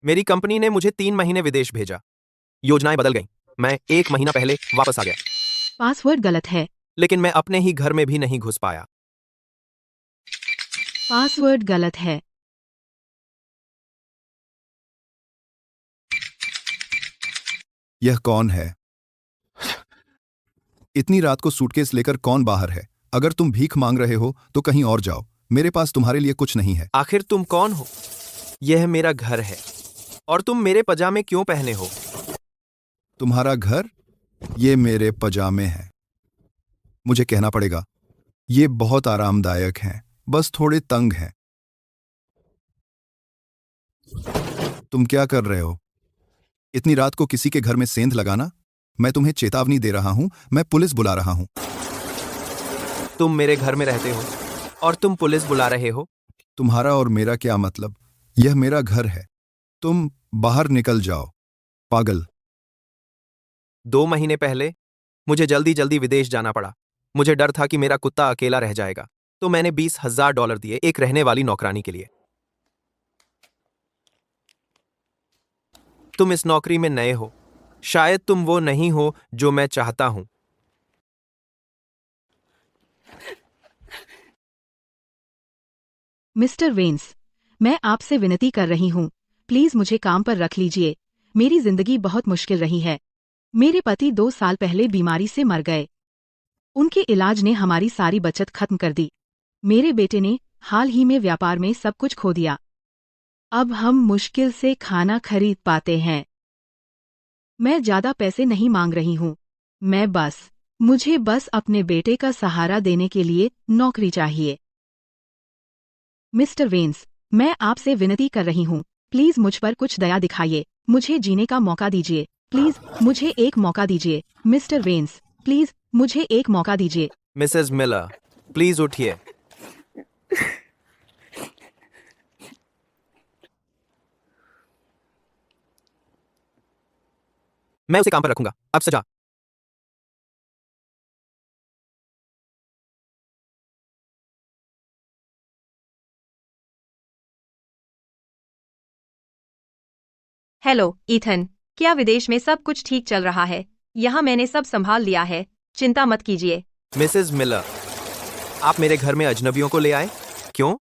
मेरी कंपनी ने मुझे 3 महीने विदेश भेजा। योजनाएं बदल गईं। मैं 1 महीना पहले वापस आ गया, पासवर्ड गलत है। लेकिन मैं अपने ही घर में भी नहीं घुस पाया। पासवर्ड गलत है। यह कौन है? इतनी रात को सूटकेस लेकर कौन बाहर है? अगर तुम भीख मांग रहे हो तो कहीं और जाओ, मेरे पास तुम्हारे लिए कुछ नहीं है। आखिर तुम कौन हो? यह मेरा घर है, और तुम मेरे पजामे क्यों पहने हो? तुम्हारा घर? ये मेरे पजामे हैं। मुझे कहना पड़ेगा, ये बहुत आरामदायक हैं, बस थोड़े तंग हैं। तुम क्या कर रहे हो? इतनी रात को किसी के घर में सेंध लगाना? मैं तुम्हें चेतावनी दे रहा हूं, मैं पुलिस बुला रहा हूं। तुम मेरे घर में रहते हो और तुम पुलिस बुला रहे हो? तुम्हारा और मेरा क्या मतलब? यह मेरा घर है। तुम बाहर निकल जाओ, पागल। 2 महीने पहले मुझे जल्दी जल्दी विदेश जाना पड़ा। मुझे डर था कि मेरा कुत्ता अकेला रह जाएगा, तो मैंने $20,000 दिए एक रहने वाली नौकरानी के लिए। तुम इस नौकरी में नए हो, शायद तुम वो नहीं हो जो मैं चाहता हूं। मिस्टर वेन्स, मैं आपसे विनती कर रही हूँ, प्लीज मुझे काम पर रख लीजिए। मेरी जिंदगी बहुत मुश्किल रही है। मेरे पति 2 साल पहले बीमारी से मर गए। उनके इलाज ने हमारी सारी बचत खत्म कर दी। मेरे बेटे ने हाल ही में व्यापार में सब कुछ खो दिया। अब हम मुश्किल से खाना खरीद पाते हैं। मैं ज्यादा पैसे नहीं मांग रही हूँ। मुझे बस अपने बेटे का सहारा देने के लिए नौकरी चाहिए। मिस्टर वेन्स, मैं आपसे विनती कर रही हूँ, प्लीज मुझ पर कुछ दया दिखाइए। मुझे जीने का मौका दीजिए। प्लीज मुझे एक मौका दीजिए। मिस्टर वेन्स, प्लीज मुझे एक मौका दीजिए। मिसेस मिलर, प्लीज उठिए। मैं उसे काम पर रखूंगा। अब सजा। हेलो ईथन, क्या विदेश में सब कुछ ठीक चल रहा है? यहाँ मैंने सब संभाल लिया है, चिंता मत कीजिए। मिसेस मिलर, आप मेरे घर में अजनबियों को ले आए? क्यों?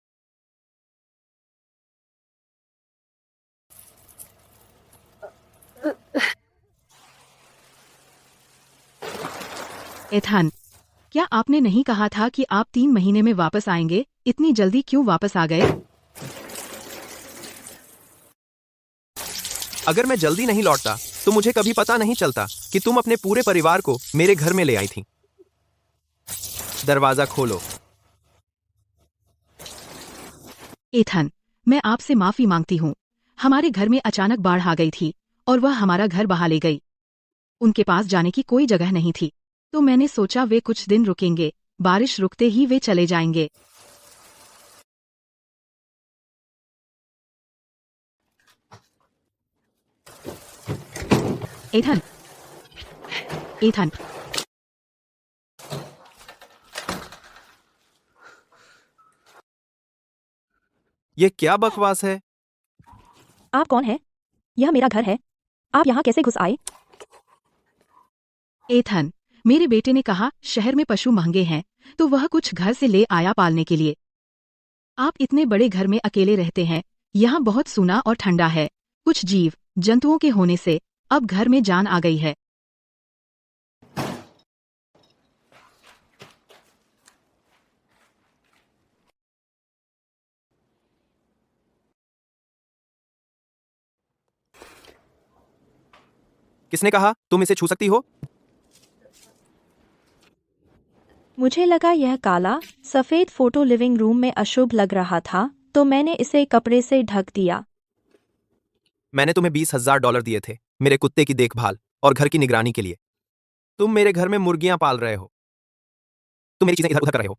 एथान, क्या आपने नहीं कहा था कि आप 3 महीने में वापस आएंगे? इतनी जल्दी क्यों वापस आ गए? अगर मैं जल्दी नहीं लौटता तो मुझे कभी पता नहीं चलता कि तुम अपने पूरे परिवार को मेरे घर में ले आई थी। दरवाजा खोलो। एथान, मैं आपसे माफी मांगती हूँ। हमारे घर में अचानक बाढ़ आ गई थी और वह हमारा घर बहा ले गई। उनके पास जाने की कोई जगह नहीं थी, तो मैंने सोचा वे कुछ दिन रुकेंगे। बारिश रुकते ही वे चले जाएंगे। एथान, एथान, ये क्या बकवास है? आप कौन है? यह मेरा घर है। आप यहाँ कैसे घुस आए? एथान, मेरे बेटे ने कहा शहर में पशु महंगे हैं, तो वह कुछ घर से ले आया पालने के लिए। आप इतने बड़े घर में अकेले रहते हैं। यहाँ बहुत सूना और ठंडा है। कुछ जीव जंतुओं के होने से अब घर में जान आ गई है। किसने कहा तुम इसे छू सकती हो? मुझे लगा यह काला सफेद फोटो लिविंग रूम में अशुभ लग रहा था, तो मैंने इसे कपड़े से ढक दिया। मैंने तुम्हें $20,000 दिए थे मेरे कुत्ते की देखभाल और घर की निगरानी के लिए। तुम मेरे घर में मुर्गियां पाल रहे हो। तुम मेरी चीजें इधर उधर कर रहे हो,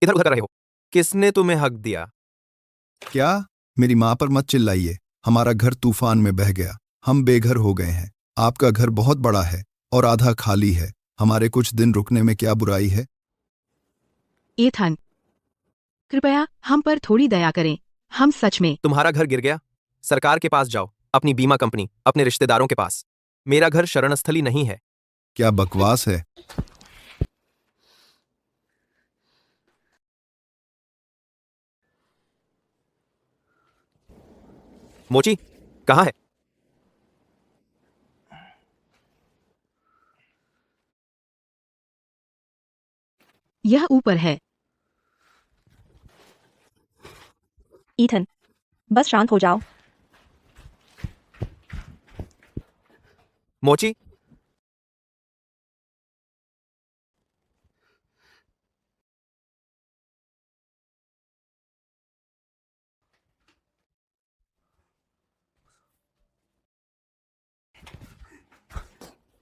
इधर उधर कर रहे हो। किसने तुम्हें हक दिया? क्या? मेरी माँ पर मत चिल्लाइए। हमारा घर तूफान में बह गया, हम बेघर हो गए हैं। आपका घर बहुत बड़ा है और आधा खाली है। हमारे कुछ दिन रुकने में क्या बुराई है? एथान, कृपया हम पर थोड़ी दया करें। हम सच में तुम्हारा घर गिर गया, सरकार के पास जाओ। अपनी बीमा कंपनी, अपने रिश्तेदारों के पास। मेरा घर शरणस्थली नहीं है। क्या बकवास है। मोची कहाँ है? यह ऊपर है। ईथन, बस शांत हो जाओ। मोची,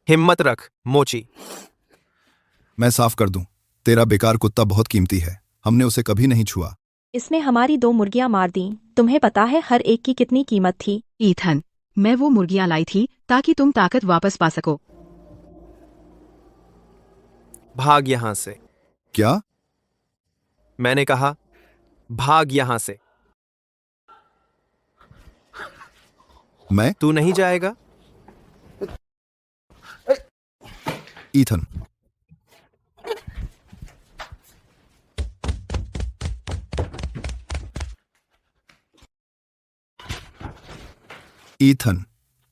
हिम्मत रख मोची। मैं साफ कर दूं, तेरा बेकार कुत्ता बहुत कीमती है, हमने उसे कभी नहीं छुआ। इसने हमारी 2 मुर्गियां मार दी। तुम्हें पता है हर एक की कितनी कीमत थी? ईथन, मैं वो मुर्गियां लाई थी ताकि तुम ताकत वापस पा सको। भाग यहां से। क्या? मैंने कहा भाग यहां से। मैं? तू नहीं जाएगा? ईथन, ईथन,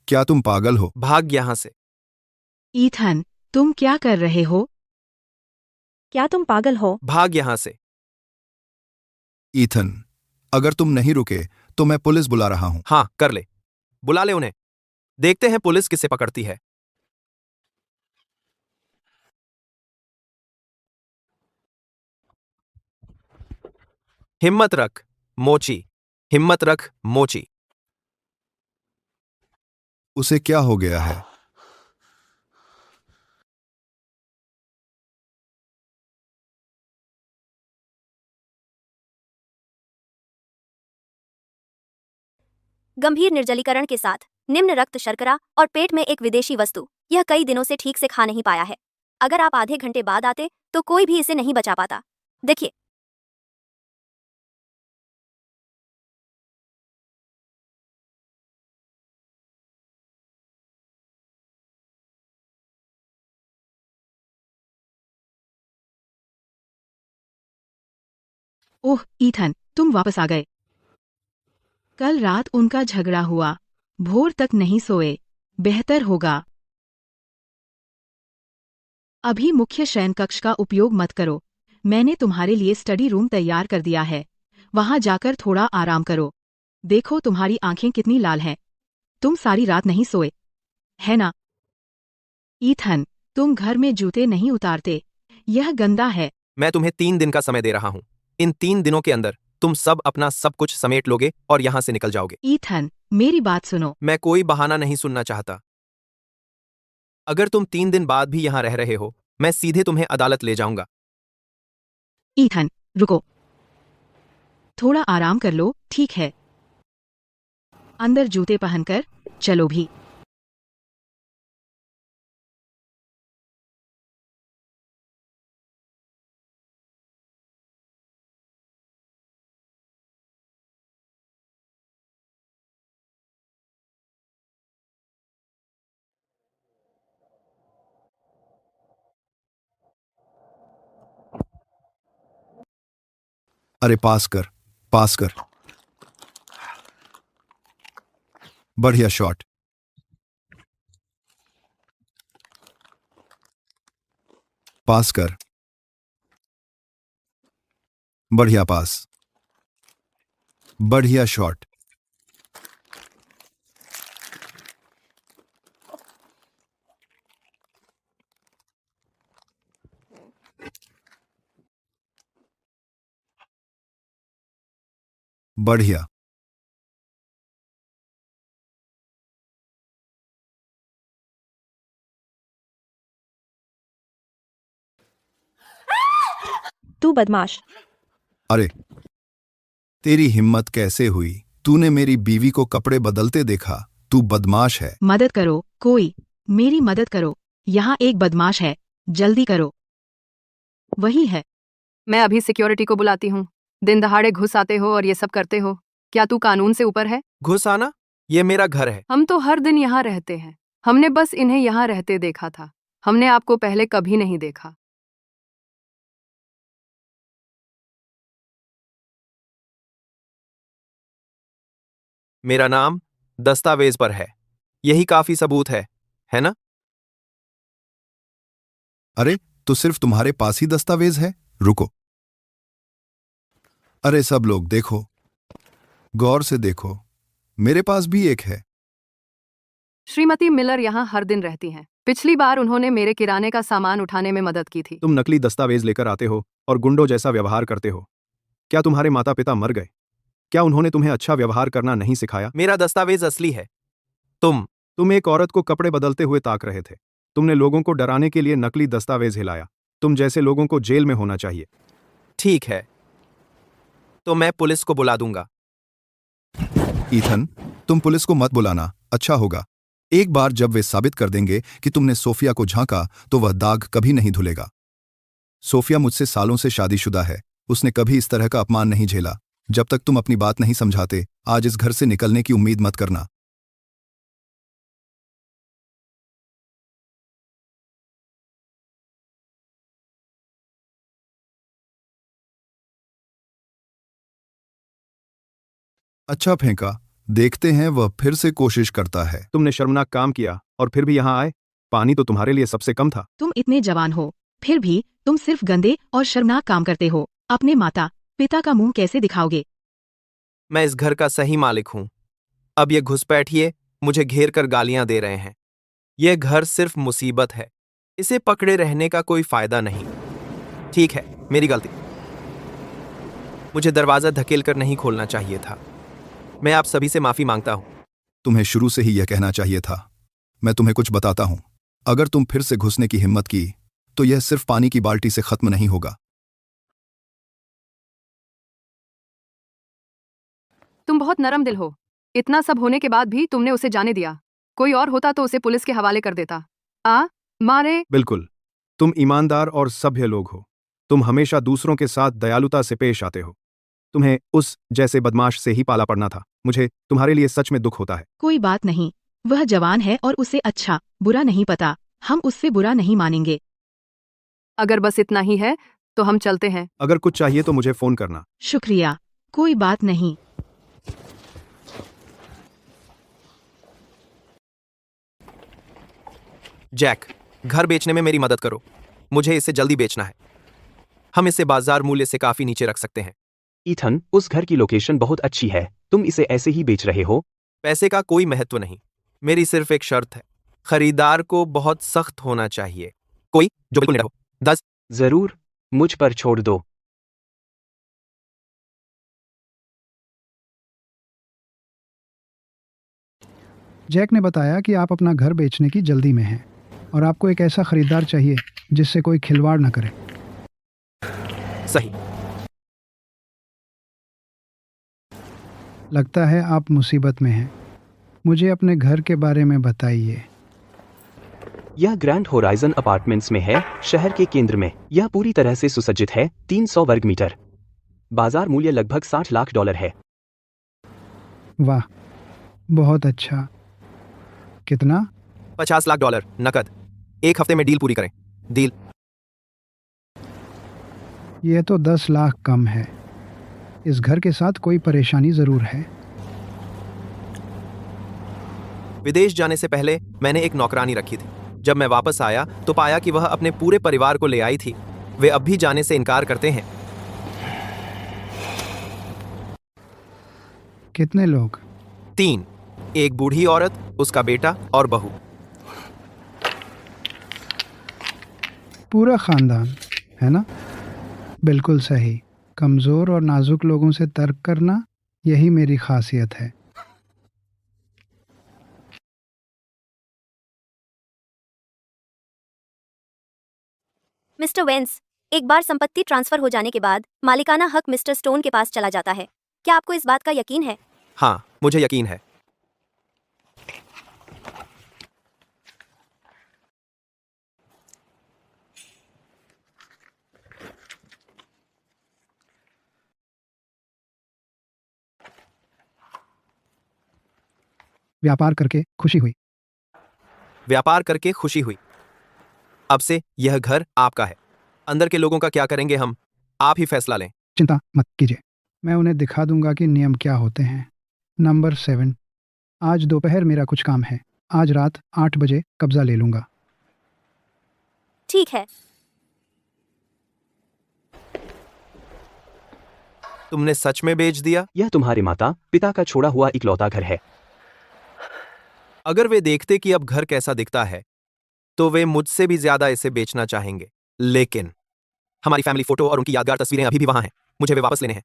क्या तुम पागल हो? भाग यहां से। ईथन, तुम क्या कर रहे हो? क्या तुम पागल हो? भाग यहां से। ईथन, अगर तुम नहीं रुके तो मैं पुलिस बुला रहा हूं। हाँ, कर ले। बुला ले उन्हें। देखते हैं पुलिस किसे पकड़ती है। हिम्मत रख मोची। हिम्मत रख मोची। उसे क्या हो गया है? गंभीर निर्जलीकरण के साथ निम्न रक्त शर्करा और पेट में एक विदेशी वस्तु। यह कई दिनों से ठीक से खा नहीं पाया है। अगर आप आधे घंटे बाद आते तो कोई भी इसे नहीं बचा पाता। देखिए। ओह ईथन, तुम वापस आ गए। कल रात उनका झगड़ा हुआ। भोर तक नहीं सोए। बेहतर होगा अभी मुख्य शयन कक्ष का उपयोग मत करो। मैंने तुम्हारे लिए स्टडी रूम तैयार कर दिया है। वहां जाकर थोड़ा आराम करो। देखो तुम्हारी आंखें कितनी लाल हैं। तुम सारी रात नहीं सोए, है ना? ईथन, तुम घर में जूते नहीं उतारते। यह गंदा है। मैं तुम्हें 3 दिन का समय दे रहा हूं। इन 3 दिनों के अंदर तुम सब अपना सब कुछ समेट लोगे और यहां से निकल जाओगे। ईथन, मेरी बात सुनो। मैं कोई बहाना नहीं सुनना चाहता। अगर तुम 3 दिन बाद भी यहां रह रहे हो, मैं सीधे तुम्हें अदालत ले जाऊंगा। ईथन, रुको। थोड़ा आराम कर लो, ठीक है? अंदर जूते पहनकर चलो भी। अरे पास कर, पास कर। बढ़िया शॉट। पास कर। बढ़िया पास। बढ़िया शॉट। बढ़िया। तू बदमाश। अरे, तेरी हिम्मत कैसे हुई? तूने मेरी बीवी को कपड़े बदलते देखा? तू बदमाश है। मदद करो कोई। मेरी मदद करो। यहाँ एक बदमाश है। जल्दी करो। वही है। मैं अभी सिक्योरिटी को बुलाती हूँ। दिन दहाड़े घुस आते हो और ये सब करते हो। क्या तू कानून से ऊपर है? घुस आना? ये मेरा घर है। हम तो हर दिन यहाँ रहते हैं। हमने बस इन्हें यहाँ रहते देखा था। हमने आपको पहले कभी नहीं देखा। मेरा नाम दस्तावेज पर है। यही काफी सबूत है ना? अरे, तो सिर्फ तुम्हारे पास ही दस्तावेज है? रुको। अरे सब लोग देखो, गौर से देखो, मेरे पास भी एक है। श्रीमती मिलर यहाँ हर दिन रहती हैं। पिछली बार उन्होंने मेरे किराने का सामान उठाने में मदद की थी। तुम नकली दस्तावेज लेकर आते हो और गुंडों जैसा व्यवहार करते हो। क्या तुम्हारे माता पिता मर गए? क्या उन्होंने तुम्हें अच्छा व्यवहार करना नहीं सिखाया? मेरा दस्तावेज असली है। तुम एक औरत को कपड़े बदलते हुए ताक रहे थे। तुमने लोगों को डराने के लिए नकली दस्तावेज हिलाया। तुम जैसे लोगों को जेल में होना चाहिए। ठीक है, तो मैं पुलिस को बुला दूंगा। ईथन, तुम पुलिस को मत बुलाना, अच्छा होगा। एक बार जब वे साबित कर देंगे कि तुमने सोफिया को झांका तो वह दाग कभी नहीं धुलेगा। सोफिया मुझसे सालों से शादीशुदा है। उसने कभी इस तरह का अपमान नहीं झेला। जब तक तुम अपनी बात नहीं समझाते, आज इस घर से निकलने की उम्मीद मत करना। अच्छा फेंका। देखते हैं वह फिर से कोशिश करता है। तुमने शर्मनाक काम किया और फिर भी यहाँ आए। पानी तो तुम्हारे लिए सबसे कम था। तुम इतने जवान हो, फिर भी तुम सिर्फ गंदे और शर्मनाक काम करते हो। अपने माता पिता का मुंह कैसे दिखाओगे? मैं इस घर का सही मालिक हूं। अब ये घुसपैठिए मुझे घेर कर गालियां दे रहे हैं। यह घर सिर्फ मुसीबत है। इसे पकड़े रहने का कोई फायदा नहीं। ठीक है, मेरी गलती। मुझे दरवाजा धकेल कर नहीं खोलना चाहिए था। मैं आप सभी से माफी मांगता हूं। तुम्हें शुरू से ही यह कहना चाहिए था। मैं तुम्हें कुछ बताता हूं। अगर तुम फिर से घुसने की हिम्मत की तो यह सिर्फ पानी की बाल्टी से खत्म नहीं होगा। तुम बहुत नरम दिल हो। इतना सब होने के बाद भी तुमने उसे जाने दिया। कोई और होता तो उसे पुलिस के हवाले कर देता। मारे। बिल्कुल, तुम ईमानदार और सभ्य लोग हो। तुम हमेशा दूसरों के साथ दयालुता से पेश आते हो। तुम्हें उस जैसे बदमाश से ही पाला पड़ना था। मुझे तुम्हारे लिए सच में दुख होता है। कोई बात नहीं, वह जवान है और उसे अच्छा बुरा नहीं पता। हम उससे बुरा नहीं मानेंगे। अगर बस इतना ही है तो हम चलते हैं। अगर कुछ चाहिए तो मुझे फोन करना। शुक्रिया, कोई बात नहीं। जैक, घर बेचने में मेरी मदद करो। मुझे इसे जल्दी बेचना है। हम इसे बाजार मूल्य से काफी नीचे रख सकते हैं। ईथन, उस घर की लोकेशन बहुत अच्छी है। तुम इसे ऐसे ही बेच रहे हो? पैसे का कोई महत्व नहीं। मेरी सिर्फ एक शर्त है। खरीदार को बहुत सख्त होना चाहिए। कोई जो बिल्कुल निडर हो। 10। जरूर, मुझ पर छोड़ दो। जैक ने बताया कि आप अपना घर बेचने की जल्दी में हैं और आपको एक ऐसा खरीदार चाहिए जिससे कोई खिलवाड़ न करे। सही। लगता है आप मुसीबत में हैं। मुझे अपने घर के बारे में बताइए। यह ग्रैंड होराइजन अपार्टमेंट्स में है, शहर के केंद्र में। यह पूरी तरह से सुसज्जित है। 300 वर्ग मीटर। बाजार मूल्य लगभग $60 लाख है। वाह, बहुत अच्छा। कितना? $50 लाख नकद। एक हफ्ते में डील पूरी करें। डील। यह तो 10 लाख कम है। इस घर के साथ कोई परेशानी जरूर है। विदेश जाने से पहले मैंने एक नौकरानी रखी थी। जब मैं वापस आया तो पाया कि वह अपने पूरे परिवार को ले आई थी। वे अब भी जाने से इनकार करते हैं। कितने लोग? 3। एक बूढ़ी औरत, उसका बेटा और बहू। पूरा खानदान, है ना? बिल्कुल सही। कमज़ोर और नाजुक लोगों से तर्क करना, यही मेरी खासियत है। मिस्टर वेंस, एक बार संपत्ति ट्रांसफर हो जाने के बाद मालिकाना हक मिस्टर स्टोन के पास चला जाता है। क्या आपको इस बात का यकीन है? हाँ, मुझे यकीन है। व्यापार करके खुशी हुई। व्यापार करके खुशी हुई। अब से यह घर आपका है। अंदर के लोगों का क्या करेंगे हम, आप ही फैसला लें। चिंता मत कीजिए, मैं उन्हें दिखा दूंगा कि नियम क्या होते हैं। नंबर 7, आज दोपहर मेरा कुछ काम है। आज रात 8 बजे कब्जा ले लूंगा। ठीक है। तुमने सच में बेच दिया? यह तुम्हारे माता पिता का छोड़ा हुआ इकलौता घर है। अगर वे देखते कि अब घर कैसा दिखता है तो वे मुझसे भी ज्यादा इसे बेचना चाहेंगे। लेकिन हमारी फैमिली फोटो और उनकी यादगार तस्वीरें अभी भी वहां हैं। मुझे वे वापस लेने हैं।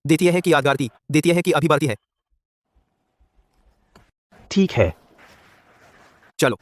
देती है कि यादगार थी, देती है कि अभी बढ़ती है। ठीक है। चलो।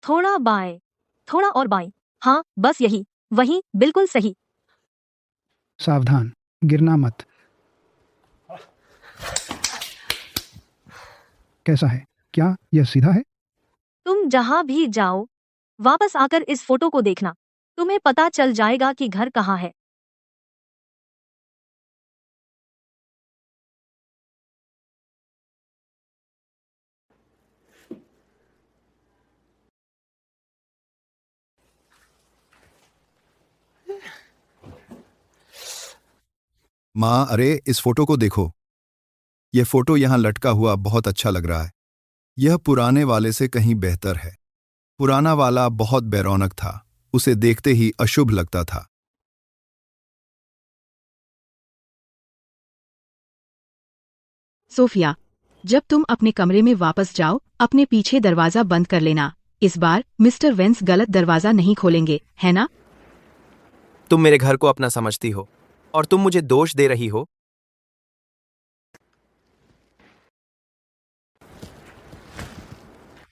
थोड़ा बाएं, थोड़ा और बाएं। हाँ, बस यही, वही, बिल्कुल सही। सावधान, गिरना मत। कैसा है? क्या यह सीधा है? तुम जहां भी जाओ, वापस आकर इस फोटो को देखना। तुम्हें पता चल जाएगा कि घर कहाँ है। माँ, अरे इस फोटो को देखो। यह फोटो यहाँ लटका हुआ बहुत अच्छा लग रहा है। यह पुराने वाले से कहीं बेहतर है। पुराना वाला बहुत बेरौनक था, उसे देखते ही अशुभ लगता था। सोफिया, जब तुम अपने कमरे में वापस जाओ, अपने पीछे दरवाजा बंद कर लेना। इस बार मिस्टर वेंस गलत दरवाजा नहीं खोलेंगे, है ना? तुम मेरे घर को अपना समझती हो और तुम मुझे दोष दे रही हो।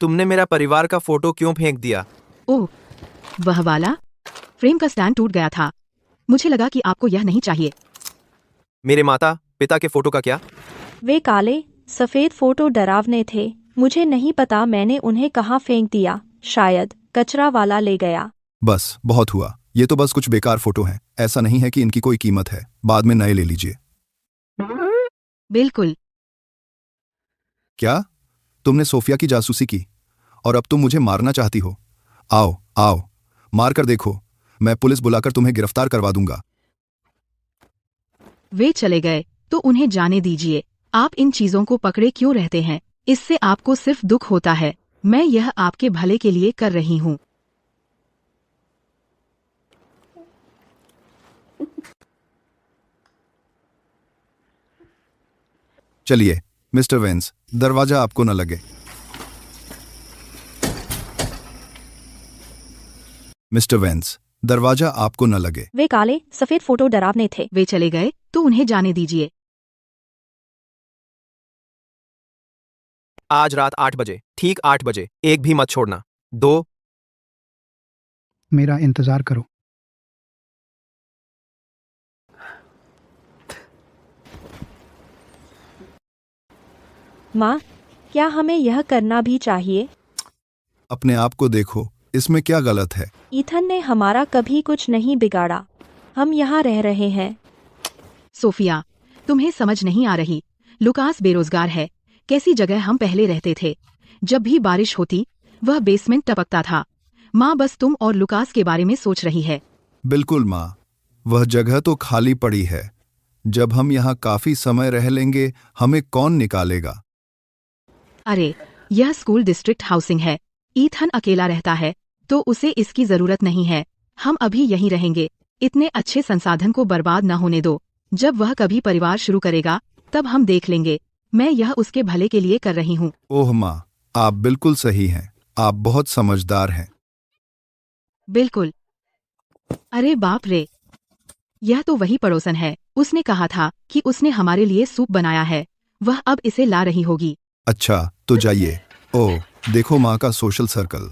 तुमने मेरा परिवार का फोटो क्यों फेंक दिया? ओह, वह वाला फ्रेम का स्टैंड टूट गया था। मुझे लगा कि आपको यह नहीं चाहिए। मेरे माता पिता के फोटो का क्या? वे काले सफेद फोटो डरावने थे। मुझे नहीं पता मैंने उन्हें कहाँ फेंक दिया। शायद कचरा वाला ले गया। बस बहुत हुआ, ये तो बस कुछ बेकार फोटो हैं। ऐसा नहीं है कि इनकी कोई कीमत है, बाद में नए ले लीजिए। बिल्कुल। क्या तुमने सोफिया की जासूसी की और अब तुम मुझे मारना चाहती हो? आओ आओ, मार कर देखो, मैं पुलिस बुलाकर तुम्हें गिरफ्तार करवा दूंगा। वे चले गए तो उन्हें जाने दीजिए। आप इन चीजों को पकड़े क्यों रहते हैं? इससे आपको सिर्फ दुख होता है। मैं यह आपके भले के लिए कर रही हूँ। चलिए मिस्टर वेंस, दरवाजा आपको न लगे। मिस्टर वेंस, दरवाजा आपको न लगे। वे काले सफेद फोटो डरावने थे। वे चले गए तो उन्हें जाने दीजिए। आज रात 8 बजे, ठीक 8 बजे, एक भी मत छोड़ना। 2। मेरा इंतजार करो। माँ, क्या हमें यह करना भी चाहिए? अपने आप को देखो, इसमें क्या गलत है? ईथन ने हमारा कभी कुछ नहीं बिगाड़ा। हम यहाँ रह रहे हैं। सोफिया, तुम्हें समझ नहीं आ रही। लुकास बेरोजगार है। कैसी जगह हम पहले रहते थे। जब भी बारिश होती वह बेसमेंट टपकता था। माँ बस तुम और लुकास के बारे में सोच रही है। बिल्कुल माँ, वह जगह तो खाली पड़ी है। जब हम यहाँ काफी समय रह लेंगे, हमें कौन निकालेगा? अरे, यह स्कूल डिस्ट्रिक्ट हाउसिंग है। ईथन अकेला रहता है तो उसे इसकी जरूरत नहीं है। हम अभी यहीं रहेंगे। इतने अच्छे संसाधन को बर्बाद न होने दो। जब वह कभी परिवार शुरू करेगा तब हम देख लेंगे। मैं यह उसके भले के लिए कर रही हूँ। ओह माँ, आप बिल्कुल सही हैं। आप बहुत समझदार हैं। बिल्कुल। अरे बाप रे, यह तो वही पड़ोसन है, उसने कहा था कि उसने हमारे लिए सूप बनाया है, वह अब इसे ला रही होगी। अच्छा तो जाइए। ओह देखो माँ का सोशल सर्कल।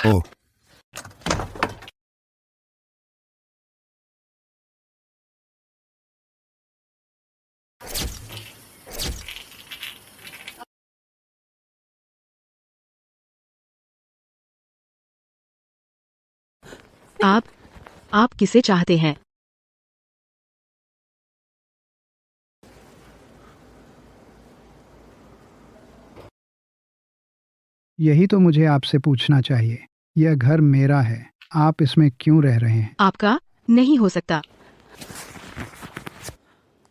ओह आप किसे चाहते हैं? यही तो मुझे आपसे पूछना चाहिए। यह घर मेरा है, आप इसमें क्यों रह रहे हैं? आपका नहीं हो सकता।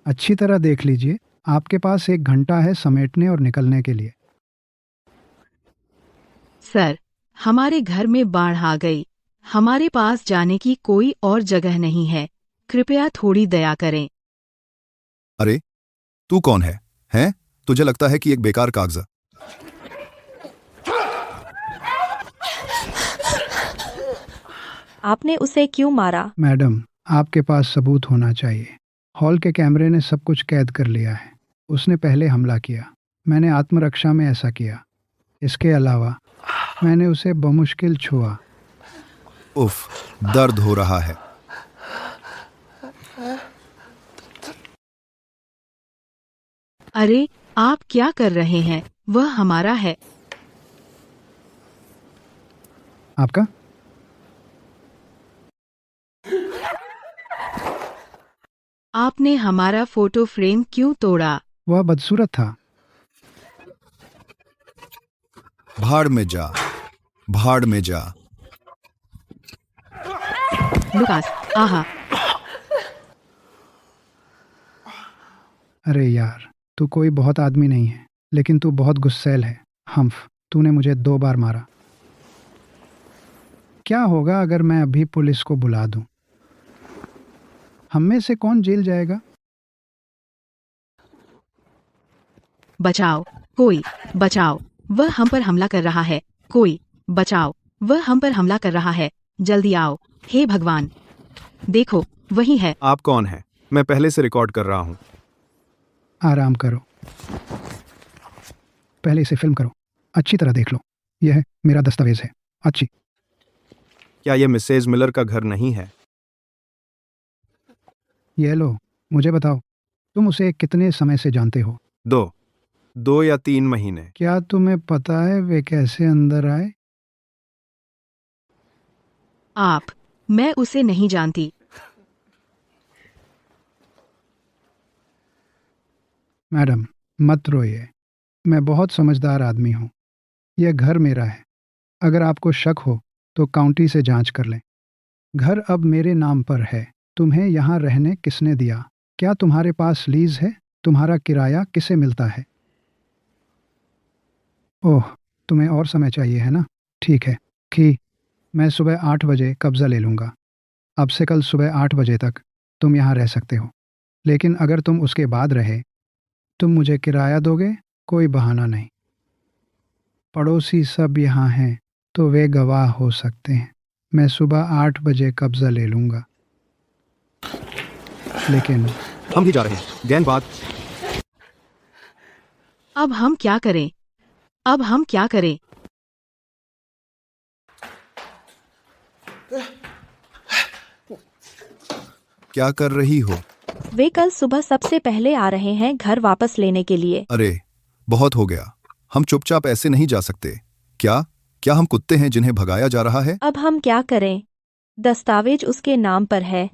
अच्छी तरह देख लीजिए, आपके पास 1 घंटा है समेटने और निकलने के लिए। सर, हमारे घर में बाढ़ आ गई, हमारे पास जाने की कोई और जगह नहीं है, कृपया थोड़ी दया करें। अरे तू कौन है? हैं? तुझे लगता है कि एक बेकार कागज? आपने उसे क्यों मारा? मैडम, आपके पास सबूत होना चाहिए। हॉल के कैमरे ने सब कुछ कैद कर लिया है। उसने पहले हमला किया, मैंने आत्मरक्षा में ऐसा किया। इसके अलावा मैंने उसे बमुश्किल छुआ। उफ, दर्द हो रहा है। अरे, आप क्या कर रहे हैं? वह हमारा है। आपका? आपने हमारा फोटो फ्रेम क्यों तोड़ा? वह बदसूरत था। भाड़ में जा, भाड़ में जा। लुकास, आहा, अरे यार, तू कोई बहुत आदमी नहीं है, लेकिन तू बहुत गुस्सैल है। हम्फ, तूने मुझे 2 बार मारा। क्या होगा अगर मैं अभी पुलिस को बुला दूं? हम में से कौन जेल जाएगा? बचाओ, कोई बचाओ, वह हम पर हमला कर रहा है। कोई बचाओ, वह हम पर हमला कर रहा है। जल्दी आओ, हे भगवान। देखो, वही है। आप कौन हैं? मैं पहले से रिकॉर्ड कर रहा हूँ। आराम करो, पहले इसे फिल्म करो। अच्छी तरह देख लो, यह मेरा दस्तावेज है। अच्छी। क्या यह मिसेज मिलर का घर नहीं है? ये लो, मुझे बताओ, तुम उसे कितने समय से जानते हो? 2 या 3 महीने। क्या तुम्हें पता है वे कैसे अंदर आए? मैं उसे नहीं जानती। मैडम, मत रोइए, मैं बहुत समझदार आदमी हूँ। यह घर मेरा है। अगर आपको शक हो तो काउंटी से जांच कर लें। घर अब मेरे नाम पर है। तुम्हें यहाँ रहने किसने दिया? क्या तुम्हारे पास लीज है? तुम्हारा किराया किसे मिलता है? ओह, तुम्हें और समय चाहिए है ना? ठीक है, मैं सुबह 8 बजे कब्जा ले लूँगा। अब से कल सुबह 8 बजे तक तुम यहाँ रह सकते हो। लेकिन अगर तुम उसके बाद रहे, तुम मुझे किराया दोगे? कोई बहाना नहीं। पड़ोसी सब यहाँ हैं, तो वे गवाह हो सकते हैं। मैं सुबह 8 बजे कब्जा ले लूँगा। लेकिन हम भी जा रहे हैं। गैंग बात। अब हम क्या करें? अब हम क्या करें? क्या कर रही हो? वे कल सुबह सबसे पहले आ रहे हैं घर वापस लेने के लिए। अरे बहुत हो गया, हम चुपचाप ऐसे नहीं जा सकते। क्या हम कुत्ते हैं जिन्हें भगाया जा रहा है? अब हम क्या करें? दस्तावेज उसके नाम पर है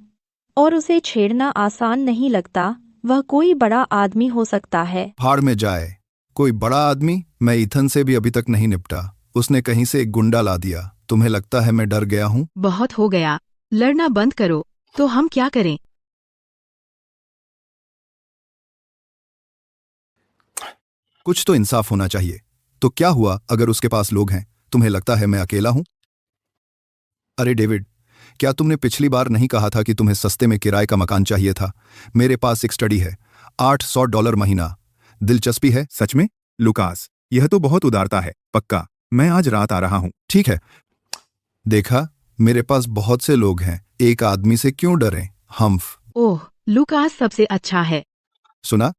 और उसे छेड़ना आसान नहीं लगता। वह कोई बड़ा आदमी हो सकता है। भाड़ में जाए। कोई बड़ा आदमी? मैं ईथन से भी अभी तक नहीं निपटा। उसने कहीं से एक गुंडा ला दिया। तुम्हें लगता है मैं डर गया हूँ? बहुत हो गया, लड़ना बंद करो। तो हम क्या करें? कुछ तो इंसाफ होना चाहिए। तो क्या हुआ अगर उसके पास लोग हैं? तुम्हें लगता है मैं अकेला हूं? अरे डेविड, क्या तुमने पिछली बार नहीं कहा था कि तुम्हें सस्ते में किराए का मकान चाहिए था? मेरे पास एक स्टडी है, $800 महीना। दिलचस्पी है? सच में? लुकास, यह तो बहुत उदारता है। पक्का, मैं आज रात आ रहा हूँ। ठीक है। देखा, मेरे पास बहुत से लोग हैं, एक आदमी से क्यों डरें? हम्फ। ओह, लुकास सबसे अच्छा है। सुना?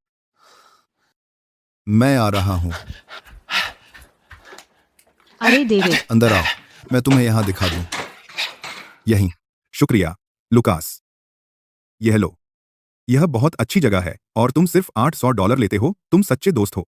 मैं आ रहा हूं। अरे डेविड, अंदर आओ, मैं तुम्हें यहां दिखा दूं। यहीं। शुक्रिया, लुकास। यह लो। यह बहुत अच्छी जगह है और तुम सिर्फ $800 लेते हो, तुम सच्चे दोस्त हो।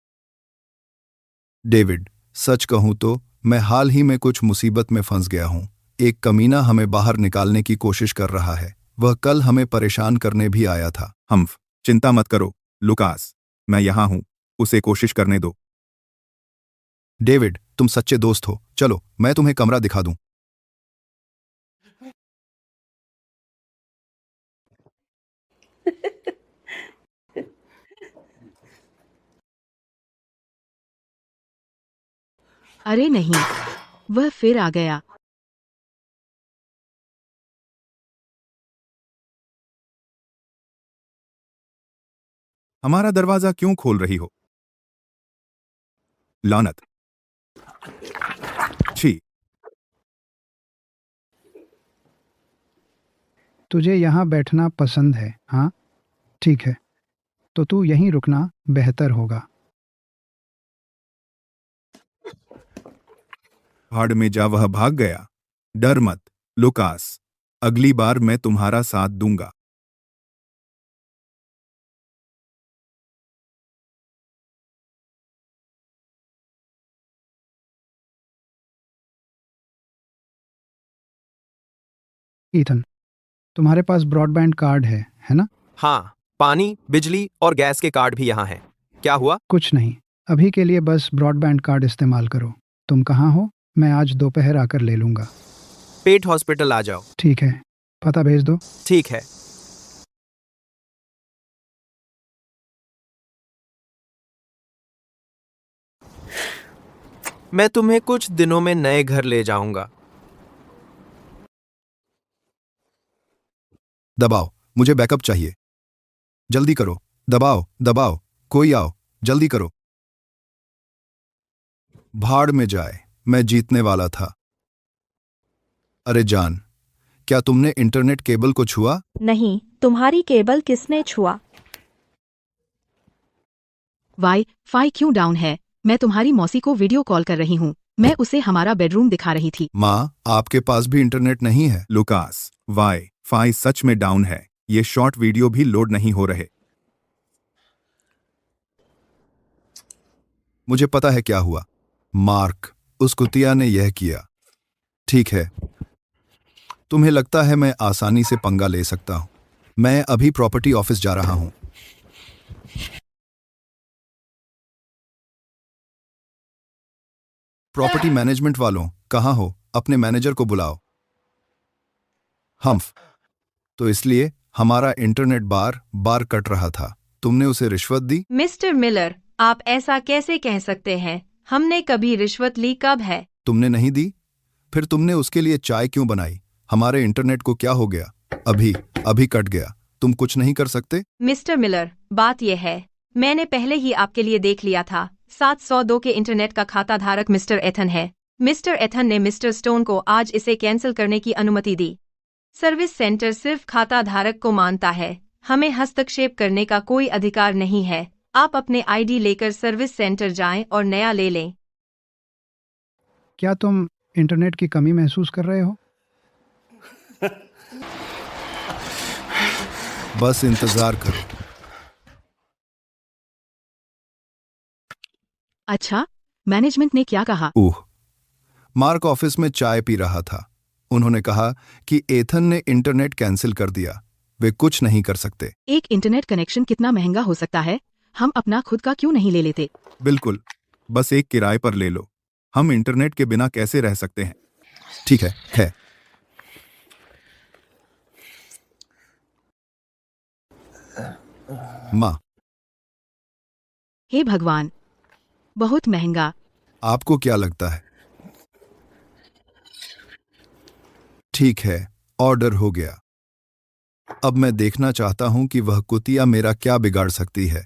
डेविड, सच कहूं तो मैं हाल ही में कुछ मुसीबत में फंस गया हूं। एक कमीना हमें बाहर निकालने की कोशिश कर रहा है। वह कल हमें परेशान करने भी आया था। हम्फ, चिंता मत करो, लुकास। मैं यहां हूं, उसे कोशिश करने दो। डेविड, तुम सच्चे दोस्त हो। चलो, मैं तुम्हें कमरा दिखा दूं। अरे नहीं, वह फिर आ गया। हमारा दरवाजा क्यों खोल रही हो? लानत। छी। तुझे यहाँ बैठना पसंद है, हाँ? ठीक है, तो तू यहीं रुकना बेहतर होगा। भाड़ में जा, वह भाग गया। डर मत, लुकास। अगली बार मैं तुम्हारा साथ दूंगा। ईथन, तुम्हारे पास ब्रॉडबैंड कार्ड है ना? हाँ, पानी, बिजली और गैस के कार्ड भी यहाँ हैं। क्या हुआ? कुछ नहीं, अभी के लिए बस ब्रॉडबैंड कार्ड इस्तेमाल करो। तुम कहाँ हो? मैं आज दोपहर आकर ले लूँगा। पेट हॉस्पिटल आ जाओ। ठीक है, पता भेज दो। ठीक है। मैं तुम्हें कुछ दिनों में नए घर ले जाऊंगा। दबाओ, मुझे बैकअप चाहिए। जल्दी करो, दबाओ दबाओ, कोई आओ, जल्दी करो। भाड़ में जाए, मैं जीतने वाला था। अरे जान, क्या तुमने इंटरनेट केबल को छुआ? नहीं, तुम्हारी केबल किसने छुआ? वाई फाई क्यों डाउन है? मैं तुम्हारी मौसी को वीडियो कॉल कर रही हूँ। मैं उसे हमारा बेडरूम दिखा रही थी। माँ, आपके पास भी इंटरनेट नहीं है? लुकास, वाई फाई सच में डाउन है। ये शॉर्ट वीडियो भी लोड नहीं हो रहे। मुझे पता है क्या हुआ। मार्क, उस कुतिया ने यह किया। ठीक है, तुम्हें लगता है मैं आसानी से पंगा ले सकता हूं? मैं अभी प्रॉपर्टी ऑफिस जा रहा हूं। प्रॉपर्टी मैनेजमेंट वालों, कहाँ हो? अपने मैनेजर को बुलाओ। हम्फ। तो इसलिए हमारा इंटरनेट बार बार कट रहा था। तुमने उसे रिश्वत दी? मिस्टर मिलर, आप ऐसा कैसे कह सकते हैं? हमने कभी रिश्वत ली कब है? तुमने नहीं दी? फिर तुमने उसके लिए चाय क्यों बनाई? हमारे इंटरनेट को क्या हो गया? अभी अभी कट गया। तुम कुछ नहीं कर सकते? मिस्टर मिलर, बात यह है, मैंने पहले ही आपके लिए देख लिया था। 702 के इंटरनेट का खाता धारक मिस्टर एथन है। मिस्टर एथन ने मिस्टर स्टोन को आज इसे कैंसिल करने की अनुमति दी। सर्विस सेंटर सिर्फ खाता धारक को मानता है। हमें हस्तक्षेप करने का कोई अधिकार नहीं है। आप अपने आईडी लेकर सर्विस सेंटर जाएं और नया ले लें। क्या तुम इंटरनेट की कमी महसूस कर रहे हो? बस इंतजार करो। अच्छा, मैनेजमेंट ने क्या कहा? मार्क ऑफिस में चाय पी रहा था। उन्होंने कहा कि एथन ने इंटरनेट कैंसिल कर दिया। वे कुछ नहीं कर सकते। एक इंटरनेट कनेक्शन कितना महंगा हो सकता है? हम अपना खुद का क्यों नहीं ले लेते? बिल्कुल, बस एक किराए पर ले लो। हम इंटरनेट के बिना कैसे रह सकते हैं? ठीक है। माँ, हे भगवान, बहुत महंगा। आपको क्या लगता है? ठीक है, ऑर्डर हो गया। अब मैं देखना चाहता हूं कि वह कुतिया मेरा क्या बिगाड़ सकती है।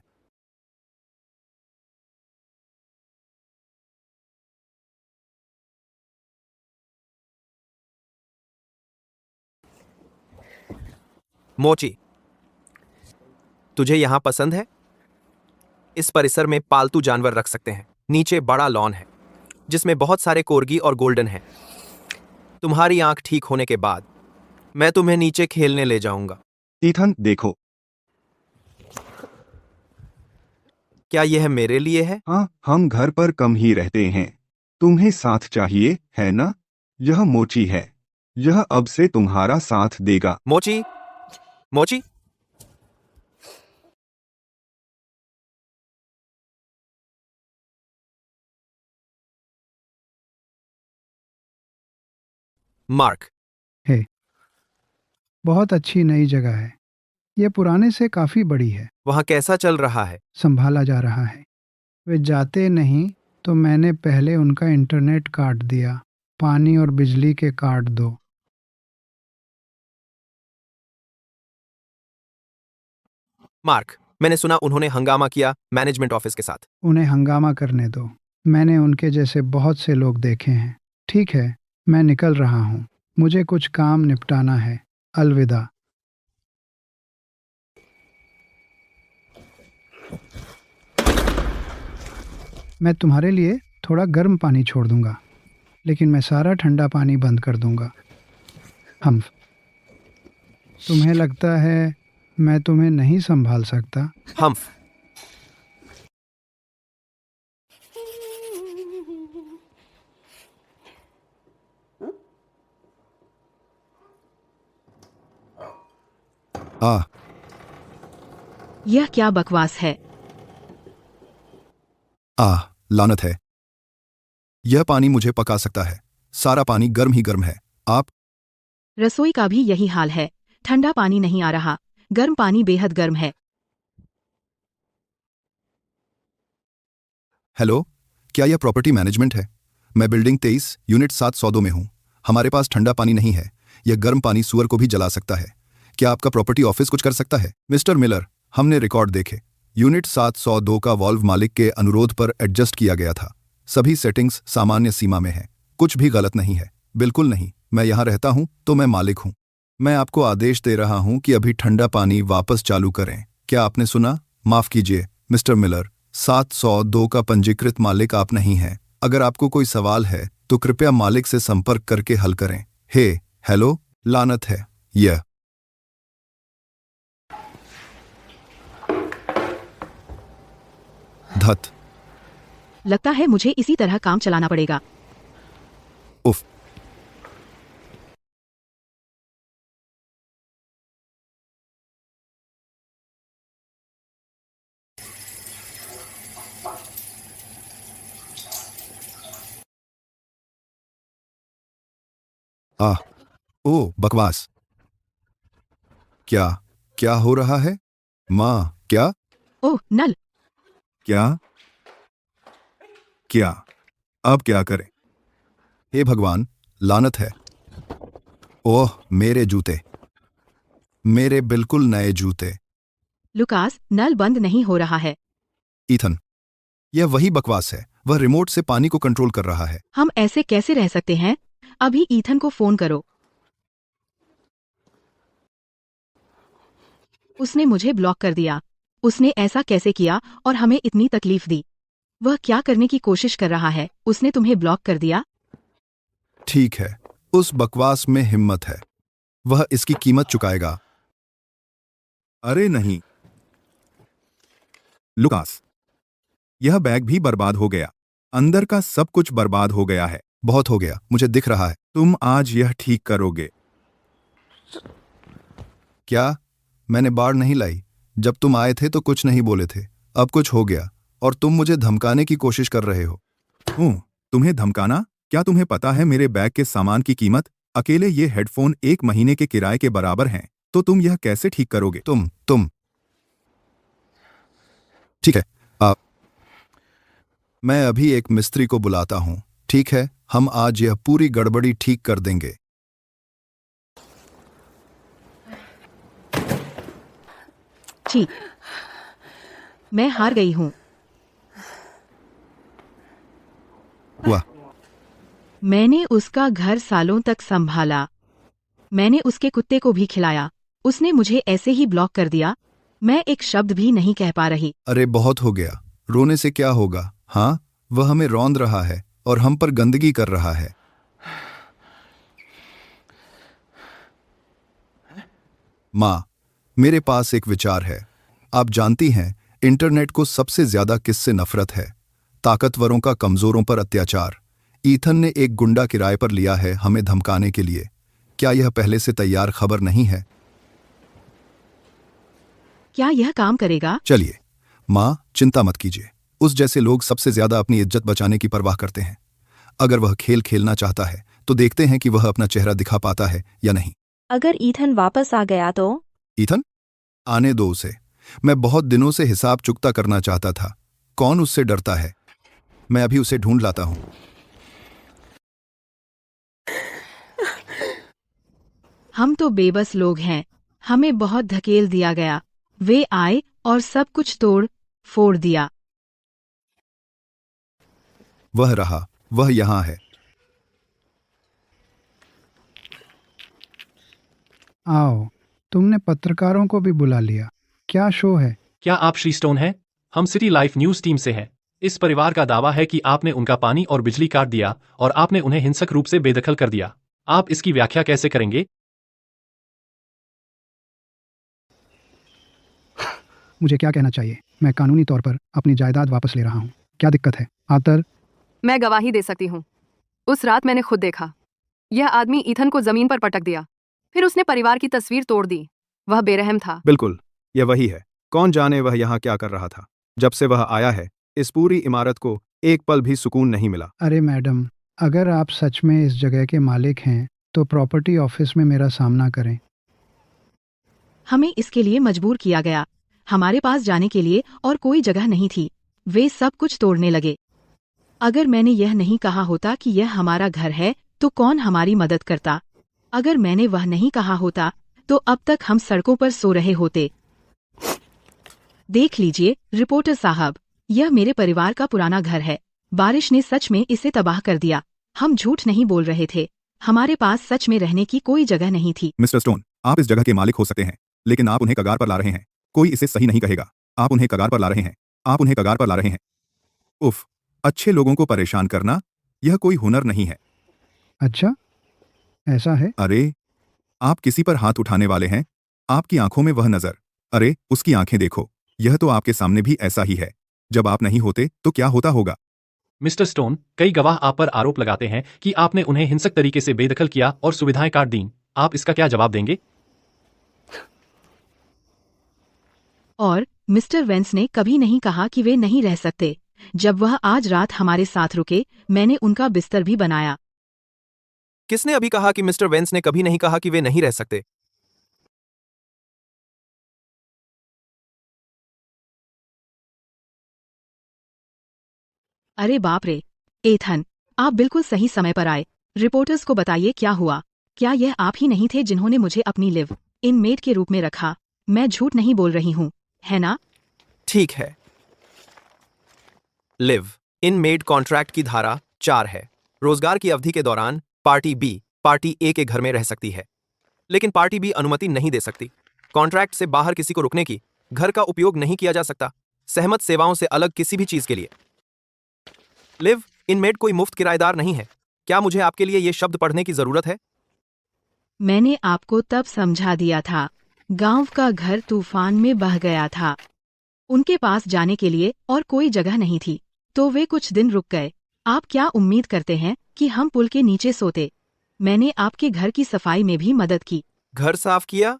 मोची, तुझे यहां पसंद है? इस परिसर में पालतू जानवर रख सकते हैं। नीचे बड़ा लॉन है जिसमें बहुत सारे कोर्गी और गोल्डन हैं। तुम्हारी आंख ठीक होने के बाद मैं तुम्हें नीचे खेलने ले जाऊंगा। ईथन, देखो। क्या यह मेरे लिए है? हाँ, हम घर पर कम ही रहते हैं। तुम्हें साथ चाहिए, है ना? यह मोची है। यह अब से तुम्हारा साथ देगा। मोची, मोची, मार्क, बहुत अच्छी नई जगह है। ये पुराने से काफ़ी बड़ी है। वहां कैसा चल रहा है? संभाला जा रहा है। वे जाते नहीं तो मैंने पहले उनका इंटरनेट काट दिया। पानी और बिजली के काट दो। मार्क, मैंने सुना उन्होंने हंगामा किया मैनेजमेंट ऑफिस के साथ। उन्हें हंगामा करने दो। मैंने उनके जैसे बहुत से लोग देखे हैं। ठीक है, मैं निकल रहा हूँ। मुझे कुछ काम निपटाना है। अलविदा। मैं तुम्हारे लिए थोड़ा गर्म पानी छोड़ दूंगा, लेकिन मैं सारा ठंडा पानी बंद कर दूंगा। हम तुम्हें लगता है मैं तुम्हें नहीं संभाल सकता? हम्फ, आ, यह क्या बकवास है? लानत है। यह पानी मुझे पका सकता है। सारा पानी गर्म ही गर्म है। आप रसोई का भी यही हाल है। ठंडा पानी नहीं आ रहा, गर्म पानी बेहद गर्म है। हेलो, क्या यह प्रॉपर्टी मैनेजमेंट है? मैं बिल्डिंग 23 यूनिट 702 में हूँ। हमारे पास ठंडा पानी नहीं है। यह गर्म पानी सुअर को भी जला सकता है। क्या आपका प्रॉपर्टी ऑफिस कुछ कर सकता है? मिस्टर मिलर, हमने रिकॉर्ड देखे। यूनिट 702 का वॉल्व मालिक के अनुरोध पर एडजस्ट किया गया था। सभी सेटिंग्स सामान्य सीमा में हैं। कुछ भी गलत नहीं है। बिल्कुल नहीं। मैं यहाँ रहता हूँ तो मैं मालिक हूँ। मैं आपको आदेश दे रहा हूँ कि अभी ठंडा पानी वापस चालू करें। क्या आपने सुना? माफ कीजिए मिस्टर मिलर, 702 का पंजीकृत मालिक आप नहीं हैं। अगर आपको कोई सवाल है तो कृपया मालिक से संपर्क करके हल करें। हेलो, लानत है यह। धत। लगता है मुझे इसी तरह काम चलाना पड़ेगा। उफ। ओ बकवास। क्या क्या हो रहा है? माँ, क्या ओह नल, क्या क्या अब क्या करें? हे भगवान, लानत है। ओह मेरे जूते, मेरे बिल्कुल नए जूते। लुकास, नल बंद नहीं हो रहा है। ईथन, यह वही बकवास है। वह रिमोट से पानी को कंट्रोल कर रहा है। हम ऐसे कैसे रह सकते हैं? अभी ईथन को फोन करो। उसने मुझे ब्लॉक कर दिया। उसने ऐसा कैसे किया और हमें इतनी तकलीफ दी? वह क्या करने की कोशिश कर रहा है? उसने तुम्हें ब्लॉक कर दिया? ठीक है, उस बकवास में हिम्मत है। वह इसकी कीमत चुकाएगा। अरे नहीं लुकास, यह बैग भी बर्बाद हो गया। अंदर का सब कुछ बर्बाद हो गया है। बहुत हो गया, मुझे दिख रहा है। तुम आज यह ठीक करोगे? क्या? मैंने बाढ़ नहीं लाई। जब तुम आए थे तो कुछ नहीं बोले थे। अब कुछ हो गया और तुम मुझे धमकाने की कोशिश कर रहे हो। तुम्हें धमकाना? क्या तुम्हें पता है मेरे बैग के सामान की कीमत? अकेले ये हेडफोन 1 महीने के किराए के बराबर हैं। तो तुम यह कैसे ठीक करोगे? तुम ठीक है, मैं अभी एक मिस्त्री को बुलाता हूं। ठीक है, हम आज यह पूरी गड़बड़ी ठीक कर देंगे। ठीक, मैं हार गई हूँ। वाह, मैंने उसका घर सालों तक संभाला। मैंने उसके कुत्ते को भी खिलाया। उसने मुझे ऐसे ही ब्लॉक कर दिया। मैं एक शब्द भी नहीं कह पा रही। अरे बहुत हो गया, रोने से क्या होगा? हाँ, वह हमें रौंद रहा है और हम पर गंदगी कर रहा है। माँ, मेरे पास एक विचार है। आप जानती हैं, इंटरनेट को सबसे ज्यादा किससे नफरत है? ताकतवरों का कमजोरों पर अत्याचार। ईथन ने एक गुंडा किराए पर लिया है हमें धमकाने के लिए। क्या यह पहले से तैयार खबर नहीं है? क्या यह काम करेगा? चलिए माँ, चिंता मत कीजिए। उस जैसे लोग सबसे ज्यादा अपनी इज्जत बचाने की परवाह करते हैं। अगर वह खेल खेलना चाहता है तो देखते हैं कि वह अपना चेहरा दिखा पाता है या नहीं। अगर ईथन वापस आ गया तो? ईथन? आने दो उसे। मैं बहुत दिनों से हिसाब चुकता करना चाहता था। कौन उससे डरता है? मैं अभी उसे ढूंढ लाता हूं। हम तो बेबस लोग हैं। हमें बहुत धकेल दिया गया। वे आए और सब कुछ तोड़ फोड़ दिया। वह रहा, वह यहां है। आओ, तुमने पत्रकारों को भी बुला लिया। क्या शो है? क्या आप श्री स्टोन हैं? हम सिटी लाइफ न्यूज टीम से हैं। इस परिवार का दावा है कि आपने उनका पानी और बिजली काट दिया और आपने उन्हें हिंसक रूप से बेदखल कर दिया। आप इसकी व्याख्या कैसे करेंगे? मुझे क्या कहना चाहिए? मैं कानूनी तौर पर अपनी जायदाद वापस ले रहा हूँ। क्या दिक्कत है? आतर, मैं गवाही दे सकती हूँ। उस रात मैंने खुद देखा। यह आदमी ईथन को जमीन पर पटक दिया, फिर उसने परिवार की तस्वीर तोड़ दी। वह बेरहम था। बिल्कुल, यह वही है। कौन जाने वह यहाँ क्या कर रहा था। जब से वह आया है, इस पूरी इमारत को एक पल भी सुकून नहीं मिला। अरे मैडम, अगर आप सच में इस जगह के मालिक हैं तो प्रॉपर्टी ऑफिस में मेरा सामना करें। हमें इसके लिए मजबूर किया गया। हमारे पास जाने के लिए और कोई जगह नहीं थी। वे सब कुछ तोड़ने लगे। अगर मैंने यह नहीं कहा होता कि यह हमारा घर है तो कौन हमारी मदद करता? अगर मैंने वह नहीं कहा होता तो अब तक हम सड़कों पर सो रहे होते। देख लीजिए रिपोर्टर साहब, यह मेरे परिवार का पुराना घर है। बारिश ने सच में इसे तबाह कर दिया। हम झूठ नहीं बोल रहे थे। हमारे पास सच में रहने की कोई जगह नहीं थी। मिस्टर स्टोन, आप इस जगह के मालिक हो सकते हैं, लेकिन आप उन्हें कगार पर ला रहे हैं। कोई इसे सही नहीं कहेगा। आप उन्हें कगार पर ला रहे हैं। आप उन्हें कगार पर ला रहे हैं। उफ, अच्छे लोगों को परेशान करना, यह कोई हुनर नहीं है। अच्छा, ऐसा है? अरे, आप किसी पर हाथ उठाने वाले हैं? आपकी आंखों में वह नजर, अरे उसकी आंखें देखो। यह तो आपके सामने भी ऐसा ही है। जब आप नहीं होते तो क्या होता होगा? मिस्टर स्टोन, कई गवाह आप पर आरोप लगाते हैं कि आपने उन्हें हिंसक तरीके से बेदखल किया और सुविधाएं काट दीं। आप इसका क्या जवाब देंगे? और मिस्टर वेंस ने कभी नहीं कहा कि वे नहीं रह सकते। जब वह आज रात हमारे साथ रुके, मैंने उनका बिस्तर भी बनाया। किसने अभी कहा कि मिस्टर वेंस ने कभी नहीं कहा कि वे नहीं रह सकते? अरे बाप रे! एथन, आप बिल्कुल सही समय पर आए। रिपोर्टर्स को बताइए क्या हुआ। क्या यह आप ही नहीं थे जिन्होंने मुझे अपनी लिव इन मेड के रूप में रखा? मैं झूठ नहीं बोल रही हूँ, है ना? ठीक है। लिव इन मेड कॉन्ट्रैक्ट की धारा 4 है। रोजगार की अवधि के दौरान पार्टी बी पार्टी ए के घर में रह सकती है, लेकिन पार्टी बी अनुमति नहीं दे सकती। कॉन्ट्रैक्ट से बाहर किसी को रुकने की, घर का उपयोग नहीं किया जा सकता, सहमत सेवाओं से अलग किसी भी चीज के लिए। लिव इन मेड कोई मुफ्त किराएदार नहीं है। क्या मुझे आपके लिए ये शब्द पढ़ने की जरूरत है? मैंने आपको तब समझा दिया था। गांव का घर तूफान में बह गया था। उनके पास जाने के लिए और कोई जगह नहीं थी, तो वे कुछ दिन रुक गए। आप क्या उम्मीद करते हैं कि हम पुल के नीचे सोते? मैंने आपके घर की सफाई में भी मदद की। घर साफ किया?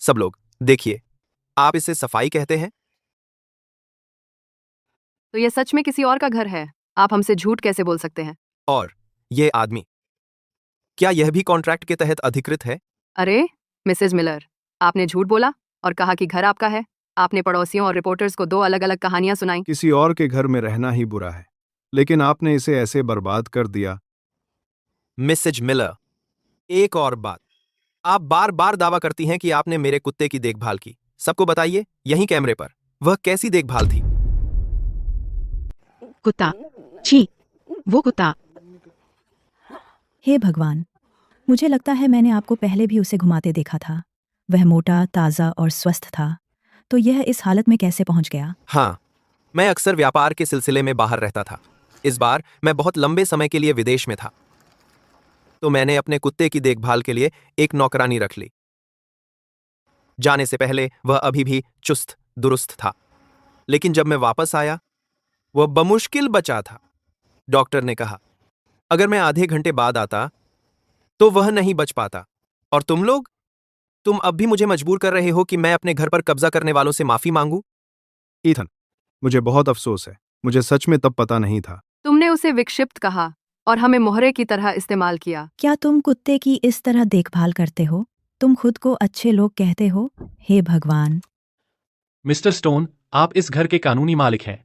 सब लोग देखिए, आप इसे सफाई कहते हैं? तो यह सच में किसी और का घर है। आप हमसे झूठ कैसे बोल सकते हैं? और ये आदमी, क्या यह भी कॉन्ट्रैक्ट के तहत अधिकृत है? अरे मिसेज मिलर, आपने झूठ बोला और कहा कि घर आपका है। आपने पड़ोसियों और रिपोर्टर्स को 2 अलग-अलग कहानियां सुनाई। किसी और के घर में रहना ही बुरा है, लेकिन आपने इसे ऐसे बर्बाद कर दिया। मिसेज मिलर, एक और बात, आप बार बार दावा करती हैं कि आपने मेरे कुत्ते की देखभाल की। सबको बताइए, यहीं कैमरे पर, वह कैसी देखभाल थी? कुत्ता, छी, वो कुत्ता। हे भगवान, मुझे लगता है मैंने आपको पहले भी उसे घुमाते देखा था। वह मोटा, ताज़ा और स्वस्थ था। तो यह इस हालत में कैसे पहुंच गया? हाँ, मैं अक्सर व्यापार के सिलसिले में बाहर रहता था। इस बार मैं बहुत लंबे समय के लिए विदेश में था, तो मैंने अपने कुत्ते की देखभाल के लिए एक नौकरानी रख ली। जाने से पहले वह अभी भी चुस्त दुरुस्त था, लेकिन जब मैं वापस आया वह बमुश्किल बचा था। डॉक्टर ने कहा अगर मैं आधे घंटे बाद आता तो वह नहीं बच पाता। और तुम अब भी मुझे मजबूर कर रहे हो कि मैं अपने घर पर कब्जा करने वालों से माफी मांगूं। ईथन, मुझे बहुत अफसोस है। मुझे सच में तब पता नहीं था। तुमने उसे विक्षिप्त कहा और हमें मोहरे की तरह इस्तेमाल किया। क्या तुम कुत्ते की इस तरह देखभाल करते हो? तुम खुद को अच्छे लोग कहते हो? हे भगवान! मिस्टर स्टोन, आप इस घर के कानूनी मालिक हैं।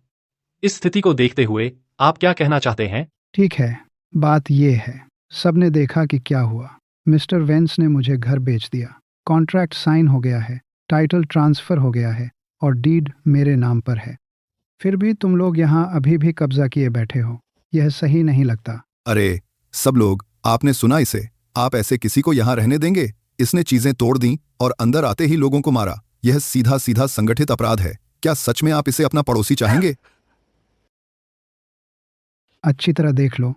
इस स्थिति को देखते हुए आप क्या कहना चाहते हैं? ठीक है, बात ये है, सबने देखा कि क्या हुआ। मिस्टर वेंस ने मुझे घर बेच दिया, कॉन्ट्रैक्ट साइन हो गया है, टाइटल ट्रांसफर हो गया है और डीड मेरे नाम पर है। फिर भी तुम लोग यहाँ अभी भी कब्जा किए बैठे हो। यह सही नहीं लगता। अरे सब लोग, आपने सुना इसे? आप ऐसे किसी को यहाँ रहने देंगे? इसने चीजें तोड़ दी और अंदर आते ही लोगों को मारा। यह सीधा सीधा संगठित अपराध है। क्या सच में आप इसे अपना पड़ोसी चाहेंगे? अच्छी तरह देख लो,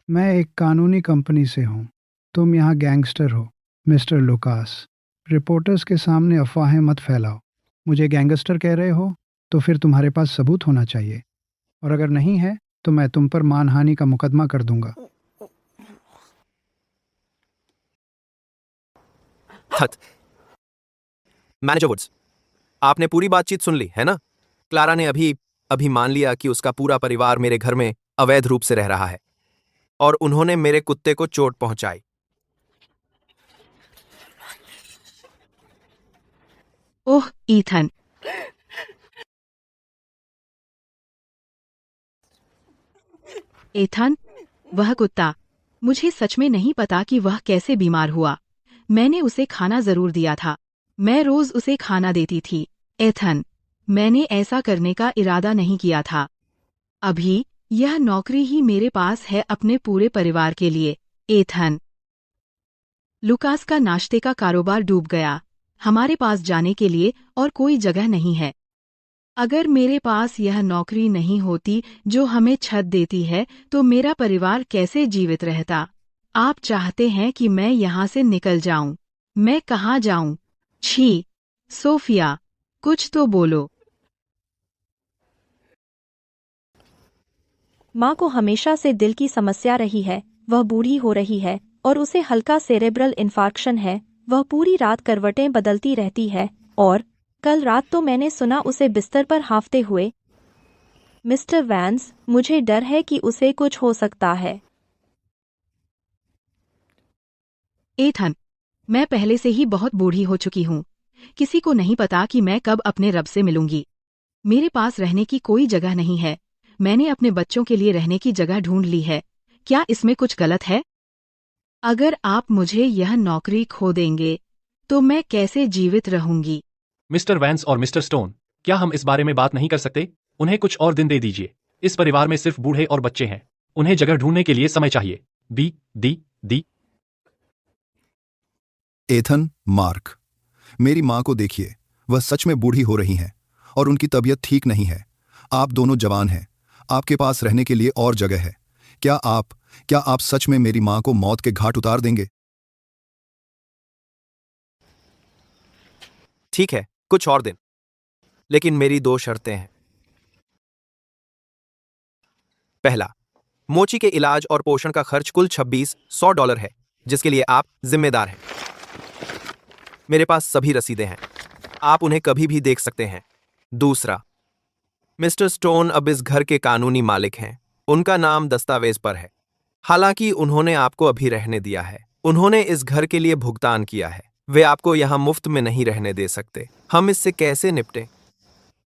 मैं एक कानूनी कंपनी से हूँ। तुम यहाँ गैंगस्टर हो। मिस्टर लुकास, रिपोर्टर्स के सामने अफवाहें मत फैलाओ। मुझे गैंगस्टर कह रहे हो तो फिर तुम्हारे पास सबूत होना चाहिए, और अगर नहीं है तो मैं तुम पर मानहानि का मुकदमा कर दूंगा। हट। मैनेजर वुड्स, आपने पूरी बातचीत सुन ली है ना? क्लारा ने अभी मान लिया कि उसका पूरा परिवार मेरे घर में अवैध रूप से रह रहा है और उन्होंने मेरे कुत्ते को चोट पहुंचाई। ओह ईथन, एथन, वह कुत्ता, मुझे सच में नहीं पता कि वह कैसे बीमार हुआ। मैंने उसे खाना जरूर दिया था। मैं रोज उसे खाना देती थी। एथन, मैंने ऐसा करने का इरादा नहीं किया था। अभी यह नौकरी ही मेरे पास है अपने पूरे परिवार के लिए। एथन, लुकास का नाश्ते का कारोबार डूब गया। हमारे पास जाने के लिए और कोई जगह नहीं है। अगर मेरे पास यह नौकरी नहीं होती जो हमें छत देती है तो मेरा परिवार कैसे जीवित रहता? आप चाहते हैं कि मैं यहाँ से निकल जाऊं? मैं कहाँ जाऊं? छी! सोफिया, कुछ तो बोलो। माँ को हमेशा से दिल की समस्या रही है। वह बूढ़ी हो रही है और उसे हल्का सेरेब्रल इन्फार्क्शन है। वह पूरी रात करवटें बदलती रहती है और कल रात तो मैंने सुना उसे बिस्तर पर हांफते हुए। मिस्टर वैंस, मुझे डर है कि उसे कुछ हो सकता है। एथन, मैं पहले से ही बहुत बूढ़ी हो चुकी हूँ। किसी को नहीं पता कि मैं कब अपने रब से मिलूंगी। मेरे पास रहने की कोई जगह नहीं है। मैंने अपने बच्चों के लिए रहने की जगह ढूंढ ली है। क्या इसमें कुछ गलत है? अगर आप मुझे यह नौकरी खो देंगे तो मैं कैसे जीवित रहूंगी? मिस्टर वैंस और मिस्टर स्टोन, क्या हम इस बारे में बात नहीं कर सकते? उन्हें कुछ और दिन दे दीजिए। इस परिवार में सिर्फ बूढ़े और बच्चे हैं। उन्हें जगह ढूंढने के लिए समय चाहिए। दी। एथन, मार्क, मेरी माँ को देखिए। वह सच में बूढ़ी हो रही हैं और उनकी तबीयत ठीक नहीं है। आप दोनों जवान हैं। आपके पास रहने के लिए और जगह है। क्या आप सच में मेरी माँ को मौत के घाट उतार देंगे? ठीक है, कुछ और दिन, लेकिन मेरी 2 शर्तें हैं। पहला, मोची के इलाज और पोषण का खर्च कुल $2600 है, जिसके लिए आप जिम्मेदार हैं। मेरे पास सभी रसीदें हैं, आप उन्हें कभी भी देख सकते हैं। दूसरा, मिस्टर स्टोन अब इस घर के कानूनी मालिक हैं। उनका नाम दस्तावेज पर है। हालांकि उन्होंने आपको अभी रहने दिया है। उन्होंने इस घर के लिए भुगतान किया है। वे आपको यहाँ मुफ्त में नहीं रहने दे सकते। हम इससे कैसे निपटें?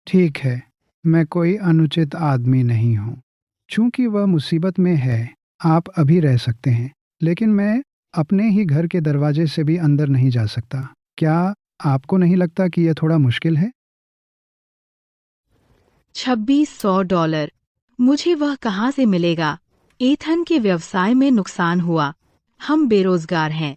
ठीक है, मैं कोई अनुचित आदमी नहीं हूँ। चूंकि वह मुसीबत में है, आप अभी रह सकते हैं, लेकिन मैं अपने ही घर के दरवाजे से भी अंदर नहीं जा सकता। क्या आपको नहीं लगता कि यह थोड़ा मुश्किल है? $2600, मुझे वह कहाँ से मिलेगा? एथन के व्यवसाय में नुकसान हुआ। हम बेरोजगार हैं।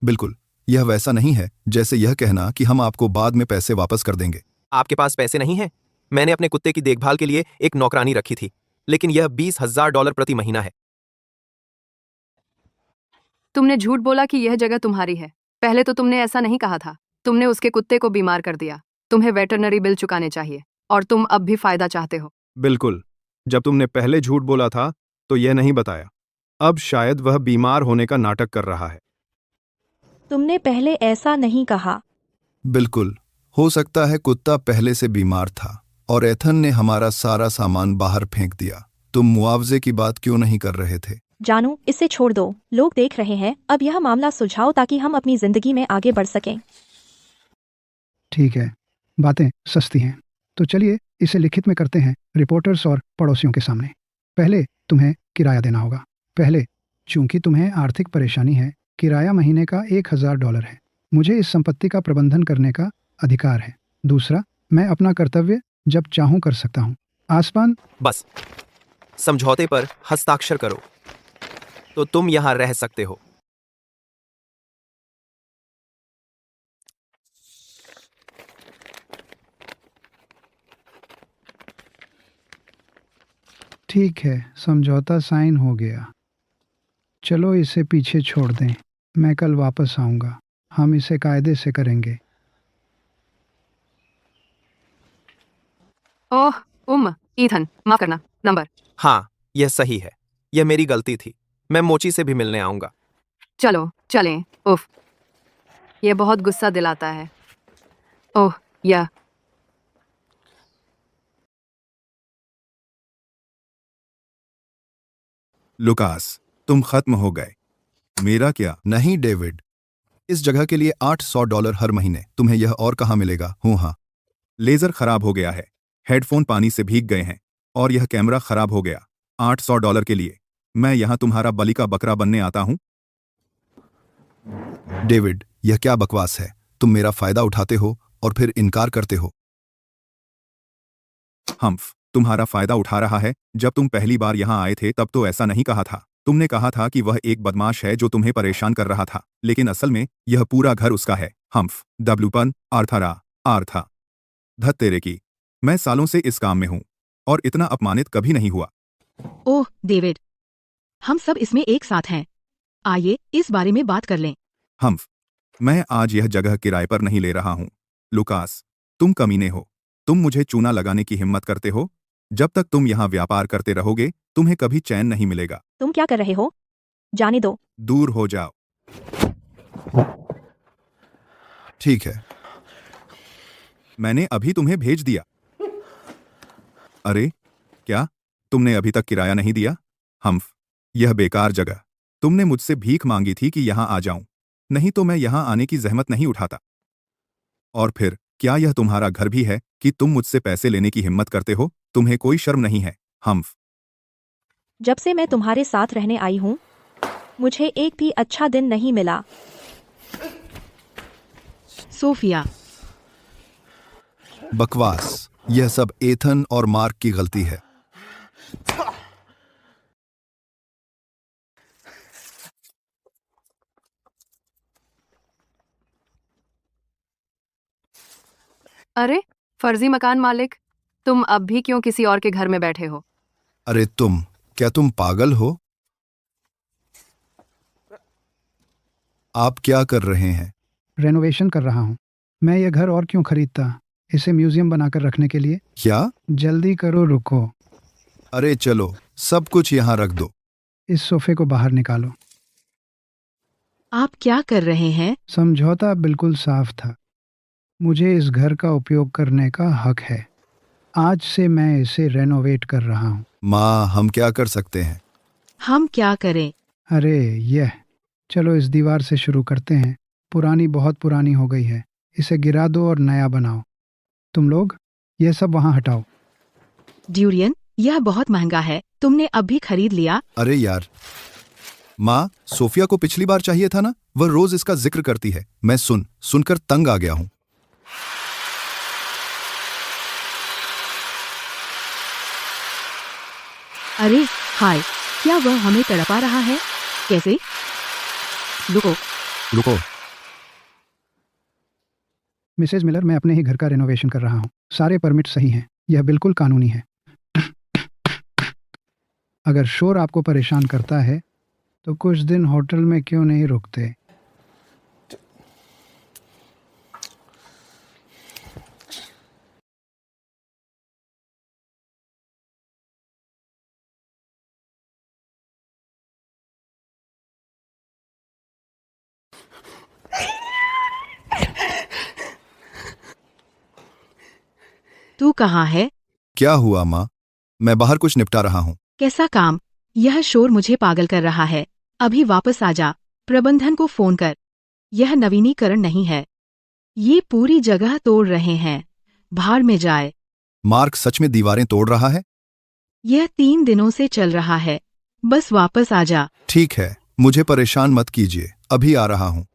बिल्कुल, यह वैसा नहीं है जैसे यह कहना कि हम आपको बाद में पैसे वापस कर देंगे। आपके पास पैसे नहीं हैं? मैंने अपने कुत्ते की देखभाल के लिए एक नौकरानी रखी थी, लेकिन यह $20,000 प्रति महीना है। तुमने झूठ बोला कि यह जगह तुम्हारी है। पहले तो तुमने ऐसा नहीं कहा था। तुमने उसके कुत्ते को बीमार कर दिया। तुम्हें वेटरनरी बिल चुकाने चाहिए और तुम अब भी फायदा चाहते हो। बिल्कुल, जब तुमने पहले झूठ बोला था तो यह नहीं बताया। अब शायद वह बीमार होने का नाटक कर रहा है। तुमने पहले ऐसा नहीं कहा। बिल्कुल, हो सकता है कुत्ता पहले से बीमार था और एथन ने हमारा सारा सामान बाहर फेंक दिया। तुम मुआवजे की बात क्यों नहीं कर रहे थे? जानू, इसे छोड़ दो। लोग देख रहे हैं। अब यह मामला सुलझाओ ताकि हम अपनी जिंदगी में आगे बढ़ सकें। ठीक है, बातें सस्ती हैं। तो चलिए इसे लिखित में करते हैं, रिपोर्टर्स और पड़ोसियों के सामने। पहले तुम्हें किराया देना होगा। पहले, चूंकि तुम्हें आर्थिक परेशानी है, किराया महीने का $1,000 है। मुझे इस संपत्ति का प्रबंधन करने का अधिकार है। दूसरा, मैं अपना कर्तव्य जब चाहूं कर सकता हूं। आसमान। बस समझौते पर हस्ताक्षर करो तो तुम यहां रह सकते हो। ठीक है, समझौता साइन हो गया। चलो इसे पीछे छोड़ दें। मैं कल वापस आऊंगा। हम इसे कायदे से करेंगे। ओह ईथन, माफ करना। नंबर। हाँ, यह सही है। यह मेरी गलती थी। मैं मोची से भी मिलने आऊंगा। चलो चलें। उफ, यह बहुत गुस्सा दिलाता है। ओह यह लुकास, तुम खत्म हो गए। मेरा क्या? नहीं डेविड, इस जगह के लिए $800 हर महीने। तुम्हें यह और कहाँ मिलेगा? हूँ हाँ। लेजर खराब हो गया है, हेडफोन पानी से भीग गए हैं और यह कैमरा खराब हो गया। $800 के लिए मैं यहाँ तुम्हारा बलि का बकरा बनने आता हूँ? डेविड, यह क्या बकवास है? तुम मेरा फायदा उठाते हो और फिर इनकार करते हो। हम्फ, तुम्हारा फायदा उठा रहा है। जब तुम पहली बार यहाँ आए थे तब तो ऐसा नहीं कहा था। तुमने कहा था कि वह एक बदमाश है जो तुम्हें परेशान कर रहा था, लेकिन असल में यह पूरा घर उसका है। हम्फ, डब्लूपन, आर्था। धत तेरे की, मैं सालों से इस काम में हूँ और इतना अपमानित कभी नहीं हुआ। ओह डेविड, हम सब इसमें एक साथ हैं। आइए इस बारे में बात कर लें। हम्फ, मैं आज यह जगह किराए पर नहीं ले रहा हूँ। लुकास, तुम कमीने हो। तुम मुझे चूना लगाने की हिम्मत करते हो। जब तक तुम यहाँ व्यापार करते रहोगे तुम्हें कभी चैन नहीं मिलेगा। तुम क्या कर रहे हो? जाने दो। दूर हो जाओ। ठीक है, मैंने अभी तुम्हें भेज दिया। अरे क्या तुमने अभी तक किराया नहीं दिया? हम्फ, यह बेकार जगह। तुमने मुझसे भीख मांगी थी कि यहाँ आ जाऊं, नहीं तो मैं यहाँ आने की जहमत नहीं उठाता। और फिर क्या यह तुम्हारा घर भी है कि तुम मुझसे पैसे लेने की हिम्मत करते हो? तुम्हें कोई शर्म नहीं है? हम्फ, जब से मैं तुम्हारे साथ रहने आई हूँ मुझे एक भी अच्छा दिन नहीं मिला। सोफिया। बकवास। यह सब एथन और मार्क की गलती है। अरे फर्जी मकान मालिक, तुम अब भी क्यों किसी और के घर में बैठे हो? अरे क्या तुम पागल हो? आप क्या कर रहे हैं? रेनोवेशन कर रहा हूँ। मैं ये घर और क्यों खरीदता, इसे म्यूजियम बनाकर रखने के लिए। क्या? जल्दी करो, रुको। अरे चलो, सब कुछ यहाँ रख दो। इस सोफे को बाहर निकालो। आप क्या कर रहे हैं? समझौता बिल्कुल साफ था। मुझे इस घर का उपयोग करने का हक है। आज से मैं इसे रेनोवेट कर रहा हूँ। माँ, हम क्या कर सकते हैं? हम क्या करें? अरे चलो इस दीवार से शुरू करते हैं। पुरानी बहुत पुरानी हो गई है। इसे गिरा दो और नया बनाओ। तुम लोग ये सब वहाँ हटाओ। ड्यूरियन, यह बहुत महंगा है। तुमने अभी खरीद लिया। अरे यार, माँ, सोफिया को पिछली बार चाहिए था ना? वह रोज इसका जिक्र करती है। मैं सुनकर तंग आ गया हूँ। अरे हाय, क्या वह हमें तड़पा रहा है? कैसे? रुको। रुको। मिसेज मिलर, मैं अपने ही घर का रेनोवेशन कर रहा हूँ। सारे परमिट सही हैं। यह बिल्कुल कानूनी है। अगर शोर आपको परेशान करता है तो कुछ दिन होटल में क्यों नहीं रुकते? तू कहाँ है? क्या हुआ माँ? मैं बाहर कुछ निपटा रहा हूँ। कैसा काम? यह शोर मुझे पागल कर रहा है। अभी वापस आ जा। प्रबंधन को फोन कर। यह नवीनीकरण नहीं है। ये पूरी जगह तोड़ रहे हैं। भाड़ में जाए। मार्क सच में दीवारें तोड़ रहा है? यह 3 दिनों से चल रहा है। बस वापस आ जा। ठीक है, मुझे परेशान मत कीजिए, अभी आ रहा हूँ।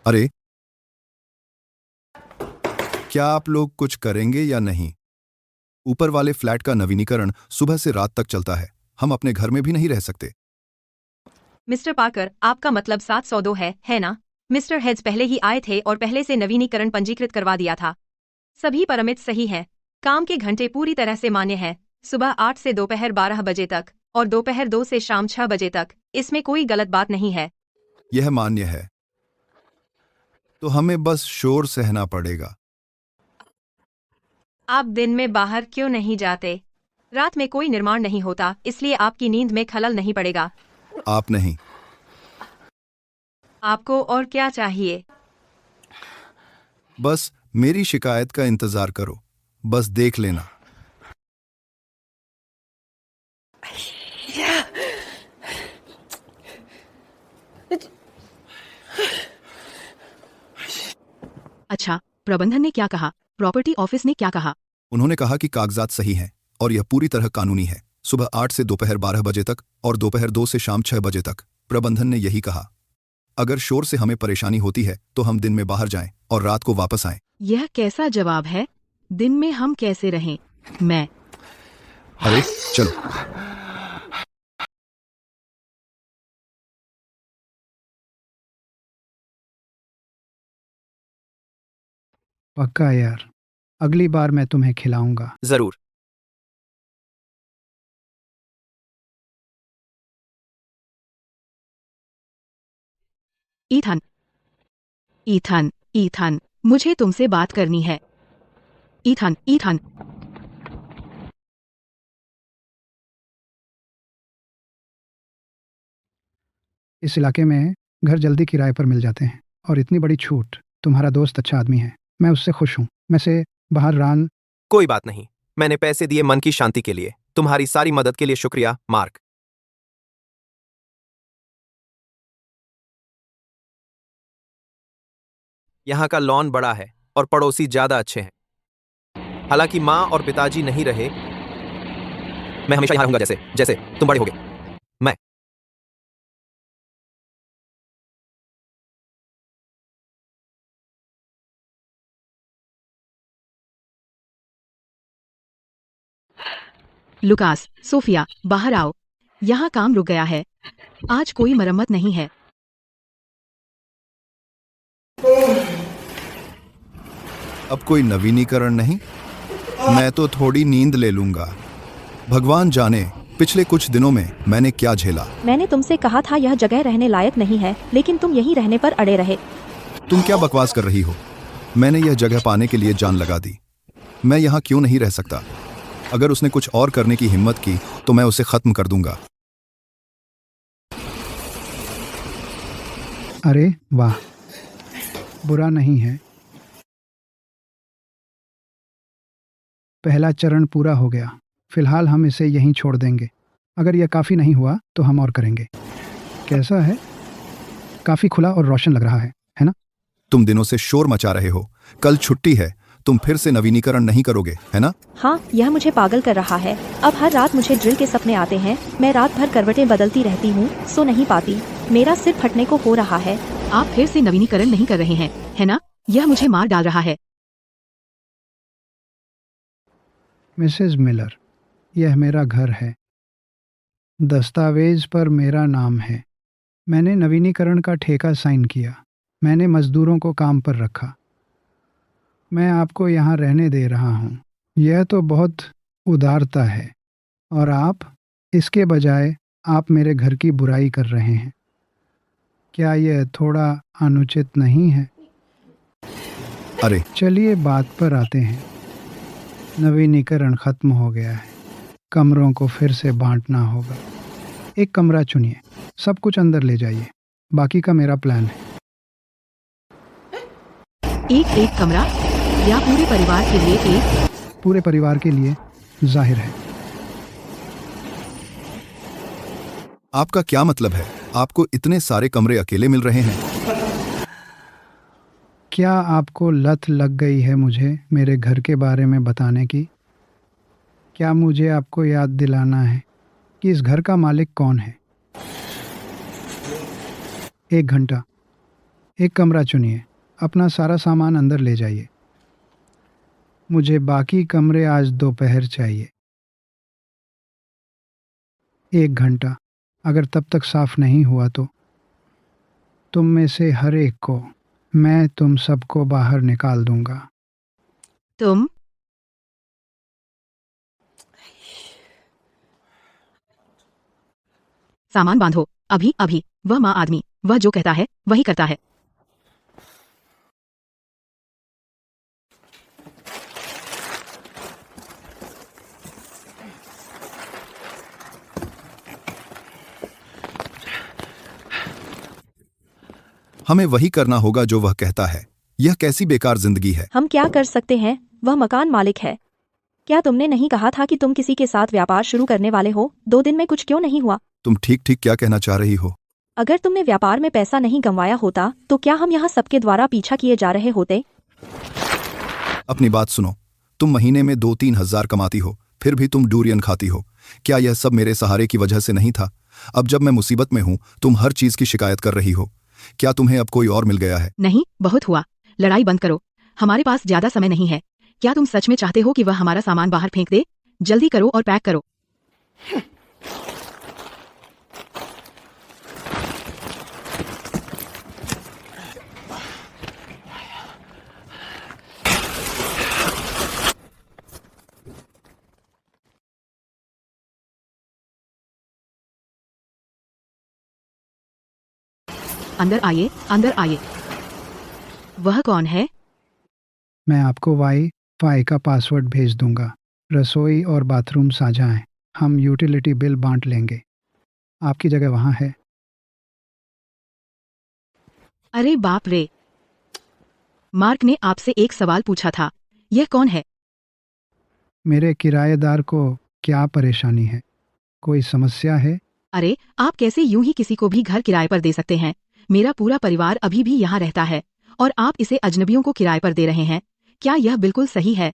अरे, क्या आप लोग कुछ करेंगे या नहीं? ऊपर वाले फ्लैट का नवीनीकरण सुबह से रात तक चलता है। हम अपने घर में भी नहीं रह सकते। मिस्टर पार्कर, आपका मतलब 702 है ना? मिस्टर हेड्स पहले ही आए थे और पहले से नवीनीकरण पंजीकृत करवा दिया था। सभी परमिट सही हैं। काम के घंटे पूरी तरह से मान्य है। सुबह 8 से दोपहर 12 बजे तक और दोपहर 2 से शाम 6 बजे तक। इसमें कोई गलत बात नहीं है। यह मान्य है। तो हमें बस शोर सहना पड़ेगा। आप दिन में बाहर क्यों नहीं जाते? रात में कोई निर्माण नहीं होता, इसलिए आपकी नींद में खलल नहीं पड़ेगा। आप नहीं। आपको और क्या चाहिए? बस मेरी शिकायत का इंतजार करो। बस देख लेना। अच्छा, प्रबंधन ने क्या कहा? प्रॉपर्टी ऑफिस ने क्या कहा? उन्होंने कहा कि कागजात सही हैं और यह पूरी तरह कानूनी है। सुबह 8 से दोपहर 12 बजे तक और दोपहर 2 से शाम 6 बजे तक। प्रबंधन ने यही कहा। अगर शोर से हमें परेशानी होती है तो हम दिन में बाहर जाएं और रात को वापस आएं। यह कैसा जवाब है? दिन में हम कैसे रहें? मैं अरे चलो। पक्का यार, अगली बार मैं तुम्हें खिलाऊंगा। जरूर। ईथन, ईथन, ईथन, मुझे तुमसे बात करनी है। Ethan, Ethan. इस इलाके में घर जल्दी किराए पर मिल जाते हैं और इतनी बड़ी छूट। तुम्हारा दोस्त अच्छा आदमी है, मैं उससे खुश हूँ। मैं से बाहर रान। कोई बात नहीं, मैंने पैसे दिए मन की शांति के लिए। तुम्हारी सारी मदद के लिए शुक्रिया, मार्क। यहाँ का लॉन बड़ा है और पड़ोसी ज्यादा अच्छे हैं। हालांकि माँ और पिताजी नहीं रहे, मैं हमेशा यहाँ रहूंगा जैसे जैसे तुम बड़े होगे। मैं लुकास, सोफिया, बाहर आओ। यहाँ काम रुक गया है। आज कोई मरम्मत नहीं है। अब कोई नवीनीकरण नहीं? मैं तो थोड़ी नींद ले लूंगा। भगवान जाने पिछले कुछ दिनों में मैंने क्या झेला। मैंने तुमसे कहा था यह जगह रहने लायक नहीं है, लेकिन तुम यहीं रहने पर अड़े रहे। तुम क्या बकवास कर रही हो? मैंने यह जगह पाने के लिए जान लगा दी। मैं यहाँ क्यों नहीं रह सकता? अगर उसने कुछ और करने की हिम्मत की तो मैं उसे खत्म कर दूंगा। अरे वाह, बुरा नहीं है। पहला चरण पूरा हो गया। फिलहाल हम इसे यहीं छोड़ देंगे। अगर यह काफ़ी नहीं हुआ तो हम और करेंगे। कैसा है? काफ़ी खुला और रोशन लग रहा है ना? तुम दिनों से शोर मचा रहे हो। कल छुट्टी है, तुम फिर से नवीनीकरण नहीं करोगे, है ना? हाँ, यह मुझे पागल कर रहा है। अब हर रात मुझे ड्रिल के सपने आते हैं। मैं रात भर करवटें बदलती रहती हूँ, सो नहीं पाती। मेरा सिर फटने को हो रहा है। आप फिर से नवीनीकरण नहीं कर रहे हैं, है ना? यह मुझे मार डाल रहा है। मिसेस मिलर, यह मेरा घर है। दस्तावेज पर मेरा नाम है। मैंने नवीनीकरण का ठेका साइन किया। मैंने मजदूरों को काम पर रखा। मैं आपको यहाँ रहने दे रहा हूँ। यह तो बहुत उदारता है, और आप इसके बजाय आप मेरे घर की बुराई कर रहे हैं। क्या यह थोड़ा अनुचित नहीं है? अरे चलिए बात पर आते हैं। नवीनीकरण खत्म हो गया है। कमरों को फिर से बांटना होगा। एक कमरा चुनिए, सब कुछ अंदर ले जाइए। बाकी का मेरा प्लान है। एक कमरा या पूरे परिवार के लिए एक? पूरे परिवार के लिए, जाहिर है। आपका क्या मतलब है? आपको इतने सारे कमरे अकेले मिल रहे हैं? क्या आपको लत लग गई है मुझे मेरे घर के बारे में बताने की? क्या मुझे आपको याद दिलाना है कि इस घर का मालिक कौन है? 1 घंटा। एक कमरा चुनिए, अपना सारा सामान अंदर ले जाइए। मुझे बाकी कमरे आज दोपहर चाहिए। 1 घंटा। अगर तब तक साफ नहीं हुआ तो तुम में से हर एक को मैं तुम सबको बाहर निकाल दूंगा। तुम? सामान बांधो, अभी अभी। वह माँ आदमी, वह जो कहता है वही करता है। हमें वही करना होगा जो वह कहता है। यह कैसी बेकार जिंदगी है। हम क्या कर सकते हैं? वह मकान मालिक है। क्या तुमने नहीं कहा था कि तुम किसी के साथ व्यापार शुरू करने वाले हो? 2 दिन में कुछ क्यों नहीं हुआ? तुम ठीक ठीक क्या कहना चाह रही हो? अगर तुमने व्यापार में पैसा नहीं गंवाया होता तो क्या हम यहाँ सबके द्वारा पीछा किए जा रहे होते? अपनी बात सुनो। तुम महीने में 2-3 हजार कमाती हो, फिर भी तुम डूरियन खाती हो। क्या यह सब मेरे सहारे की वजह से नहीं था? अब जब मैं मुसीबत में हूँ तुम हर चीज की शिकायत कर रही हो। क्या तुम्हें अब कोई और मिल गया है? नहीं, बहुत हुआ। लड़ाई बंद करो। हमारे पास ज्यादा समय नहीं है। क्या तुम सच में चाहते हो कि वह हमारा सामान बाहर फेंक दे? जल्दी करो और पैक करो। अंदर आइए, अंदर आइए। वह कौन है? मैं आपको वाई-फाई का पासवर्ड भेज दूंगा। रसोई और बाथरूम साझा हैं। हम यूटिलिटी बिल बांट लेंगे। आपकी जगह वहाँ है। अरे बाप रे! मार्क ने आपसे एक सवाल पूछा था। यह कौन है? मेरे किराएदार को क्या परेशानी है? कोई समस्या है? अरे, आप कैसे यूं ही किसी को भी घर किराए पर दे सकते हैं? मेरा पूरा परिवार अभी भी यहाँ रहता है और आप इसे अजनबियों को किराए पर दे रहे हैं। क्या यह बिल्कुल सही है?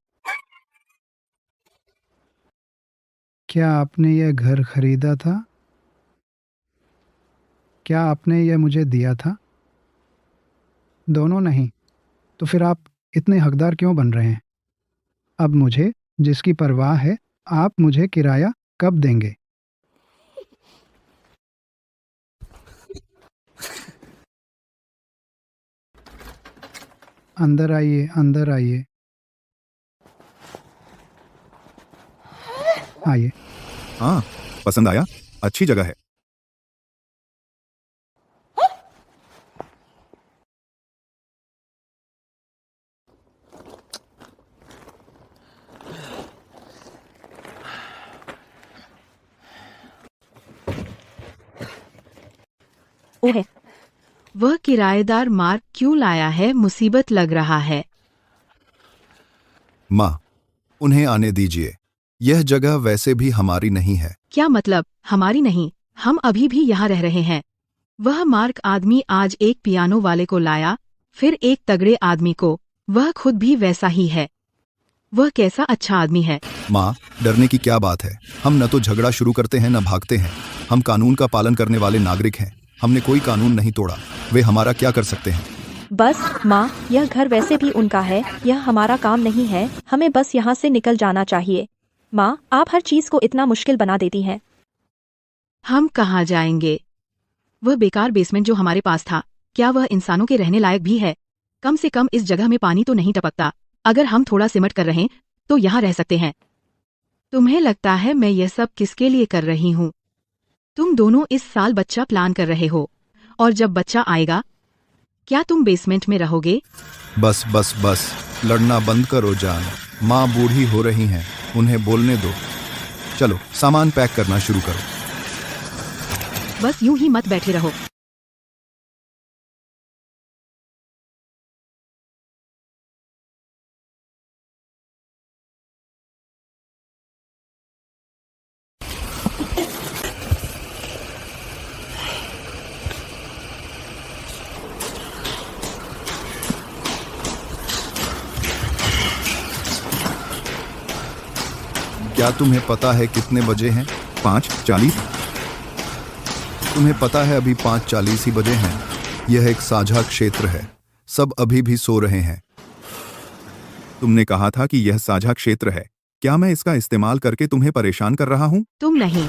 क्या आपने यह घर खरीदा था? क्या आपने यह मुझे दिया था? दोनों नहीं। तो फिर आप इतने हकदार क्यों बन रहे हैं? अब मुझे जिसकी परवाह है, आप मुझे किराया कब देंगे? अंदर आइए, अंदर आइए। आइए। हाँ, पसंद आया? अच्छी जगह है। ओ है। वह किराएदार मार्क क्यों लाया है? मुसीबत लग रहा है। माँ, उन्हें आने दीजिए। यह जगह वैसे भी हमारी नहीं है। क्या मतलब हमारी नहीं? हम अभी भी यहाँ रह रहे हैं। वह मार्क आदमी आज एक पियानो वाले को लाया, फिर एक तगड़े आदमी को। वह खुद भी वैसा ही है। वह कैसा अच्छा आदमी है। माँ, डरने की क्या बात है? हम न तो झगड़ा शुरू करते हैं न भागते हैं। हम कानून का पालन करने वाले नागरिक हैं। हमने कोई कानून नहीं तोड़ा। वे हमारा क्या कर सकते हैं? बस माँ, यह घर वैसे भी उनका है, यह हमारा काम नहीं है, हमें बस यहाँ से निकल जाना चाहिए। माँ, आप हर चीज को इतना मुश्किल बना देती हैं। हम कहाँ जाएंगे? वह बेकार बेसमेंट जो हमारे पास था, क्या वह इंसानों के रहने लायक भी है? कम से कम इस जगह में पानी तो नहीं टपकता। अगर हम थोड़ा सिमट कर रहें तो यहाँ रह सकते हैं। तुम्हें लगता है मैं यह सब किसके लिए कर रही हूँ? तुम दोनों इस साल बच्चा प्लान कर रहे हो, और जब बच्चा आएगा क्या तुम बेसमेंट में रहोगे? बस बस बस, लड़ना बंद करो जान। माँ बूढ़ी हो रही हैं, उन्हें बोलने दो। चलो सामान पैक करना शुरू करो। बस यूं ही मत बैठे रहो। क्या तुम्हें पता है कितने बजे हैं? 5:40। तुम्हें पता है अभी 5:40 ही बजे हैं। यह एक साझा क्षेत्र है, सब अभी भी सो रहे हैं। तुमने कहा था कि यह साझा क्षेत्र है। क्या मैं इसका इस्तेमाल करके तुम्हें परेशान कर रहा हूँ? तुम नहीं।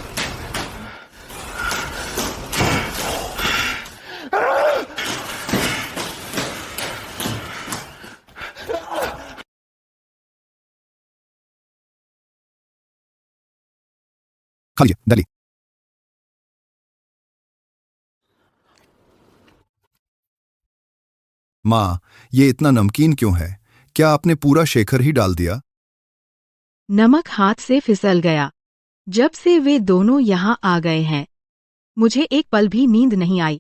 खा लिया दली। माँ, ये इतना नमकीन क्यों है? क्या आपने पूरा शेखर ही डाल दिया? नमक हाथ से फिसल गया। जब से वे दोनों यहाँ आ गए हैं, मुझे एक पल भी नींद नहीं आई।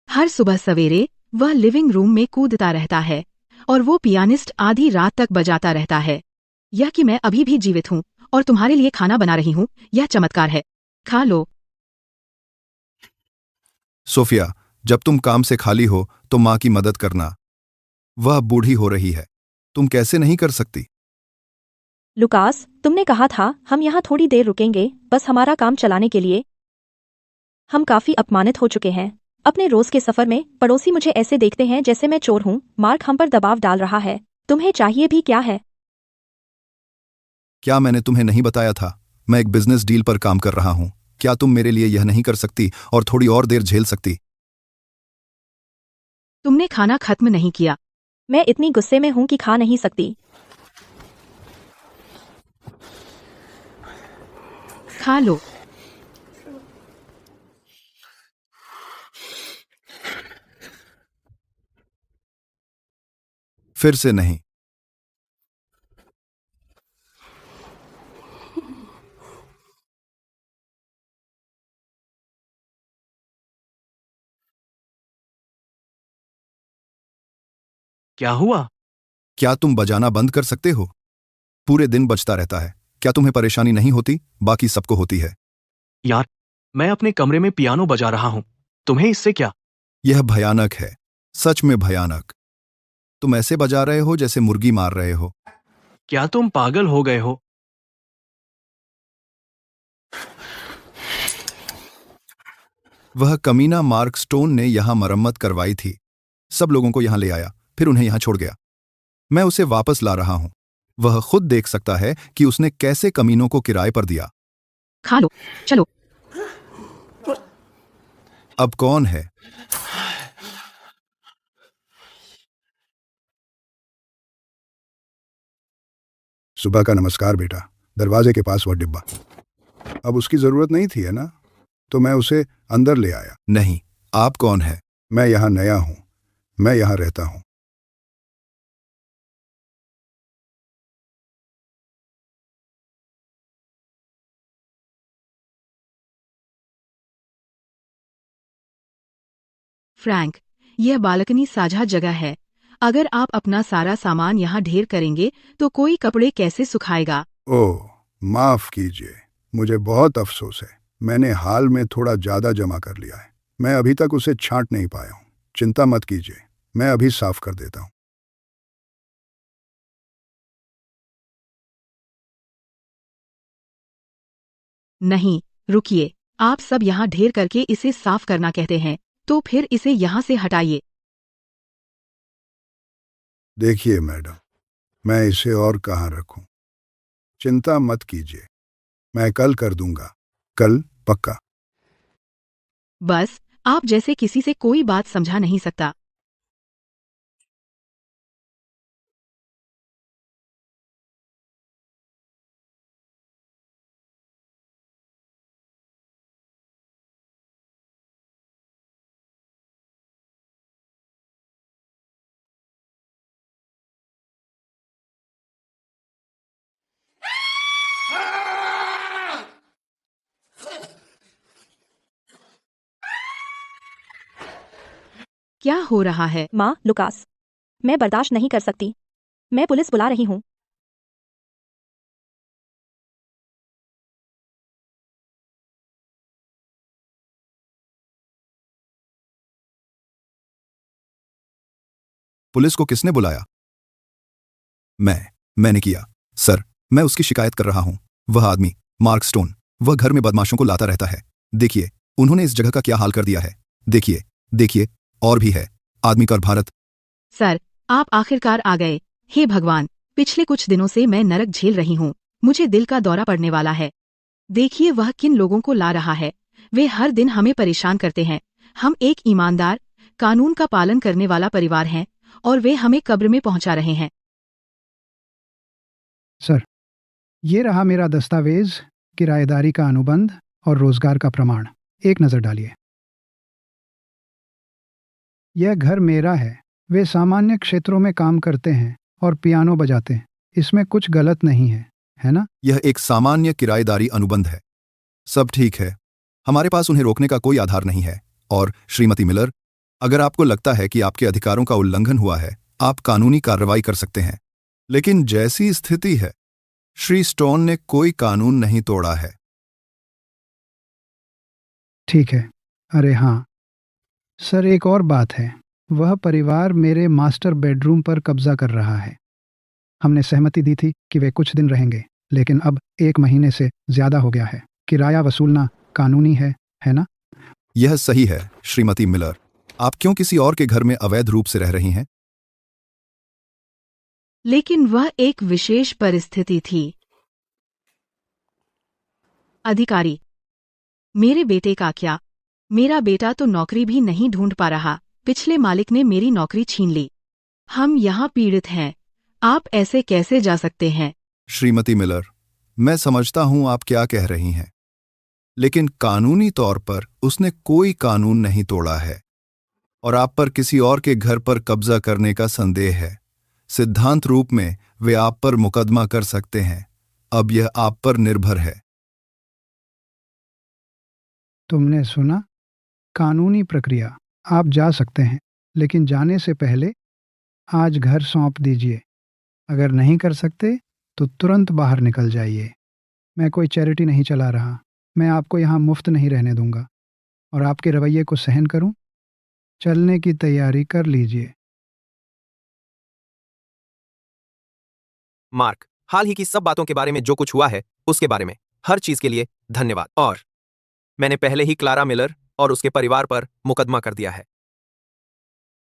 हर सुबह सवेरे वह लिविंग रूम में कूदता रहता है और वो पियानिस्ट आधी रात तक बजाता रहता है। यह कि मैं अभी भी जीवित हूँ और तुम्हारे लिए खाना बना रही हूँ, यह चमत्कार है। खा लो। सोफिया, जब तुम काम से खाली हो तो माँ की मदद करना। वह बूढ़ी हो रही है, तुम कैसे नहीं कर सकती? लुकास, तुमने कहा था हम यहाँ थोड़ी देर रुकेंगे, बस हमारा काम चलाने के लिए। हम काफी अपमानित हो चुके हैं। अपने रोज के सफर में पड़ोसी मुझे ऐसे देखते हैं जैसे मैं चोर हूँ। मार्क हम पर दबाव डाल रहा है। तुम्हें चाहिए भी क्या है? क्या मैंने तुम्हें नहीं बताया था? मैं एक बिजनेस डील पर काम कर रहा हूँ। क्या तुम मेरे लिए यह नहीं कर सकती और थोड़ी और देर झेल सकती? तुमने खाना खत्म नहीं किया। मैं इतनी गुस्से में हूँ कि खा नहीं सकती। खा लो। फिर से नहीं। क्या हुआ? क्या तुम बजाना बंद कर सकते हो? पूरे दिन बजता रहता है। क्या तुम्हें परेशानी नहीं होती? बाकी सबको होती है। यार, मैं अपने कमरे में पियानो बजा रहा हूँ, तुम्हें इससे क्या? यह भयानक है, सच में भयानक। तुम ऐसे बजा रहे हो जैसे मुर्गी मार रहे हो। क्या तुम पागल हो गए हो? वह कमीना मार्क स्टोन ने यहां मरम्मत करवाई थी, सब लोगों को यहां ले आया, फिर उन्हें यहां छोड़ गया। मैं उसे वापस ला रहा हूं। वह खुद देख सकता है कि उसने कैसे कमीनों को किराए पर दिया। खा लो, चलो। अब कौन है? सुबह का नमस्कार बेटा। दरवाजे के पास वह डिब्बा, अब उसकी जरूरत नहीं थी, है ना? तो मैं उसे अंदर ले आया। नहीं, आप कौन है? मैं यहाँ नया हूं, मैं यहाँ रहता हूं। फ्रैंक, यह बालकनी साझा जगह है। अगर आप अपना सारा सामान यहाँ ढेर करेंगे तो कोई कपड़े कैसे सुखाएगा? ओह, माफ कीजिए, मुझे बहुत अफसोस है। मैंने हाल में थोड़ा ज्यादा जमा कर लिया है। मैं अभी तक उसे छांट नहीं पाया हूं। चिंता मत कीजिए, मैं अभी साफ कर देता हूं। नहीं, रुकिए। आप सब यहाँ ढेर करके इसे साफ करना कहते हैं, तो फिर इसे यहाँ से हटाइए। देखिए मैडम, मैं इसे और कहाँ रखूं? चिंता मत कीजिए, मैं कल कर दूंगा। कल पक्का। बस आप जैसे किसी से कोई बात समझा नहीं सकता। क्या हो रहा है? माँ, लुकास, मैं बर्दाश्त नहीं कर सकती। मैं पुलिस बुला रही हूँ। पुलिस को किसने बुलाया? मैंने किया। सर, मैं उसकी शिकायत कर रहा हूं। वह आदमी, मार्क स्टोन, वह घर में बदमाशों को लाता रहता है। देखिए, उन्होंने इस जगह का क्या हाल कर दिया है। देखिए, देखिए, और भी है। आदमी कर भारत। सर, आप आखिरकार आ गए। हे भगवान, पिछले कुछ दिनों से मैं नरक झेल रही हूँ। मुझे दिल का दौरा पड़ने वाला है। देखिए वह किन लोगों को ला रहा है। वे हर दिन हमें परेशान करते हैं। हम एक ईमानदार, कानून का पालन करने वाला परिवार हैं और वे हमें कब्र में पहुंचा रहे हैं। सर, ये रहा मेरा दस्तावेज, किराएदारी का अनुबंध और रोजगार का प्रमाण। एक नज़र डालिए। यह घर मेरा है। वे सामान्य क्षेत्रों में काम करते हैं और पियानो बजाते हैं। इसमें कुछ गलत नहीं है ना? यह एक सामान्य किराएदारी अनुबंध है। सब ठीक है। हमारे पास उन्हें रोकने का कोई आधार नहीं है। और श्रीमती मिलर, अगर आपको लगता है कि आपके अधिकारों का उल्लंघन हुआ है, आप कानूनी कार्रवाई कर सकते हैं। लेकिन जैसी स्थिति है, श्री स्टोन ने कोई कानून नहीं तोड़ा है। ठीक है। अरे हाँ, सर, एक और बात है। वह परिवार मेरे मास्टर बेडरूम पर कब्जा कर रहा है। हमने सहमति दी थी कि वे कुछ दिन रहेंगे, लेकिन अब 1 महीने से ज्यादा हो गया है। किराया वसूलना कानूनी है ना? यह सही है, श्रीमती मिलर। आप क्यों किसी और के घर में अवैध रूप से रह रही हैं? लेकिन वह एक विशेष परिस्थिति थी। अधिकारी, मेरे बेटे का क्या? मेरा बेटा तो नौकरी भी नहीं ढूंढ पा रहा। पिछले मालिक ने मेरी नौकरी छीन ली। हम यहाँ पीड़ित हैं। आप ऐसे कैसे जा सकते हैं? श्रीमती मिलर, मैं समझता हूं आप क्या कह रही हैं, लेकिन कानूनी तौर पर उसने कोई कानून नहीं तोड़ा है और आप पर किसी और के घर पर कब्जा करने का संदेह है। सिद्धांत रूप में वे आप पर मुकदमा कर सकते हैं। अब यह आप पर निर्भर है। तुमने सुना? कानूनी प्रक्रिया। आप जा सकते हैं, लेकिन जाने से पहले आज घर सौंप दीजिए। अगर नहीं कर सकते तो तुरंत बाहर निकल जाइए। मैं कोई चैरिटी नहीं चला रहा। मैं आपको यहाँ मुफ्त नहीं रहने दूंगा और आपके रवैये को सहन करूं। चलने की तैयारी कर लीजिए। मार्क, हाल ही की सब बातों के बारे में जो कुछ हुआ है, उसके बारे में हर चीज के लिए धन्यवाद। और मैंने पहले ही क्लारा मिलर और उसके परिवार पर मुकदमा कर दिया है।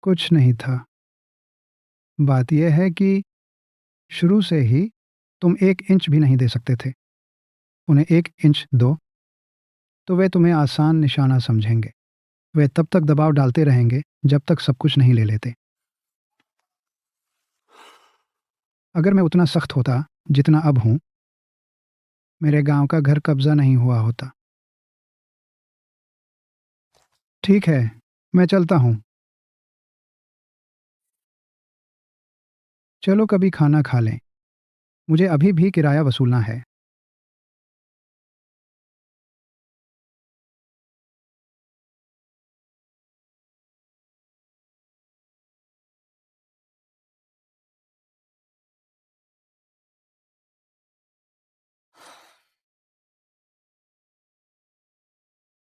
कुछ नहीं था। बात यह है कि शुरू से ही तुम 1 इंच भी नहीं दे सकते थे। उन्हें 1 इंच दो तो वे तुम्हें आसान निशाना समझेंगे। वे तब तक दबाव डालते रहेंगे जब तक सब कुछ नहीं ले लेते। अगर मैं उतना सख्त होता जितना अब हूं, मेरे गांव का घर कब्जा नहीं हुआ होता। ठीक है, मैं चलता हूं। चलो कभी खाना खा लें। मुझे अभी भी किराया वसूलना है।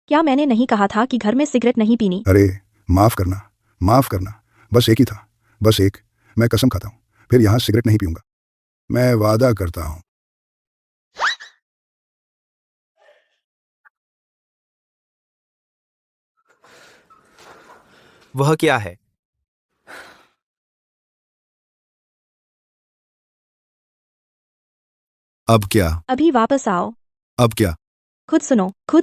क्या मैंने नहीं कहा था कि घर में सिगरेट नहीं पीनी? अरे, माफ करना, माफ करना। बस एक ही था, बस एक। मैं कसम खाता हूँ, फिर यहाँ सिगरेट नहीं पीऊंगा। मैं वादा करता हूँ। वह क्या है? अब क्या? अभी वापस आओ। अब क्या? खुद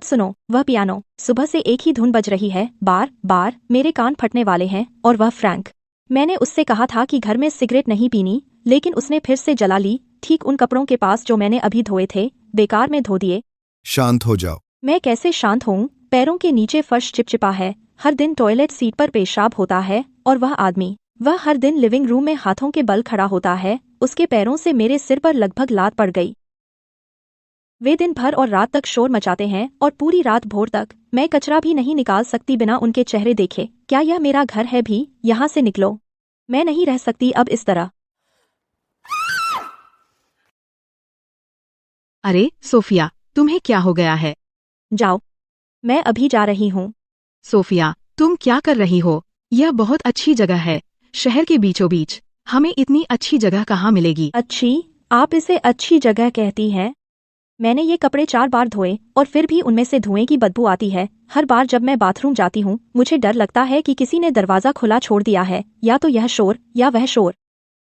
सुनो, वह पियानो। सुबह से एक ही धुन बज रही है, बार बार, मेरे कान फटने वाले हैं। और वह फ्रैंक। मैंने उससे कहा था कि घर में सिगरेट नहीं पीनी, लेकिन उसने फिर से जला ली, ठीक उन कपड़ों के पास जो मैंने अभी धोए थे, बेकार में धो दिए। शांत हो जाओ। मैं कैसे शांत हूँ? पैरों के नीचे फर्श चिपचिपा है, हर दिन टॉयलेट सीट पर पेशाब होता है। और वह आदमी, वह हर दिन लिविंग रूम में हाथों के बल खड़ा होता है, उसके पैरों से मेरे सिर पर लगभग लात पड़ गई। वे दिन भर और रात तक शोर मचाते हैं, और पूरी रात भोर तक मैं कचरा भी नहीं निकाल सकती बिना उनके चेहरे देखे। क्या यह मेरा घर है भी? यहाँ से निकलो, मैं नहीं रह सकती अब इस तरह। अरे सोफिया, तुम्हें क्या हो गया है? जाओ, मैं अभी जा रही हूँ। सोफिया, तुम क्या कर रही हो? यह बहुत अच्छी जगह है, शहर के बीचों बीच। हमें इतनी अच्छी जगह कहाँ मिलेगी? अच्छी? आप इसे अच्छी जगह कहती हैं? मैंने ये कपड़े 4 बार धोए, और फिर भी उनमें से धुएं की बदबू आती है। हर बार जब मैं बाथरूम जाती हूँ, मुझे डर लगता है कि किसी ने दरवाज़ा खुला छोड़ दिया है, या तो यह शोर या वह शोर।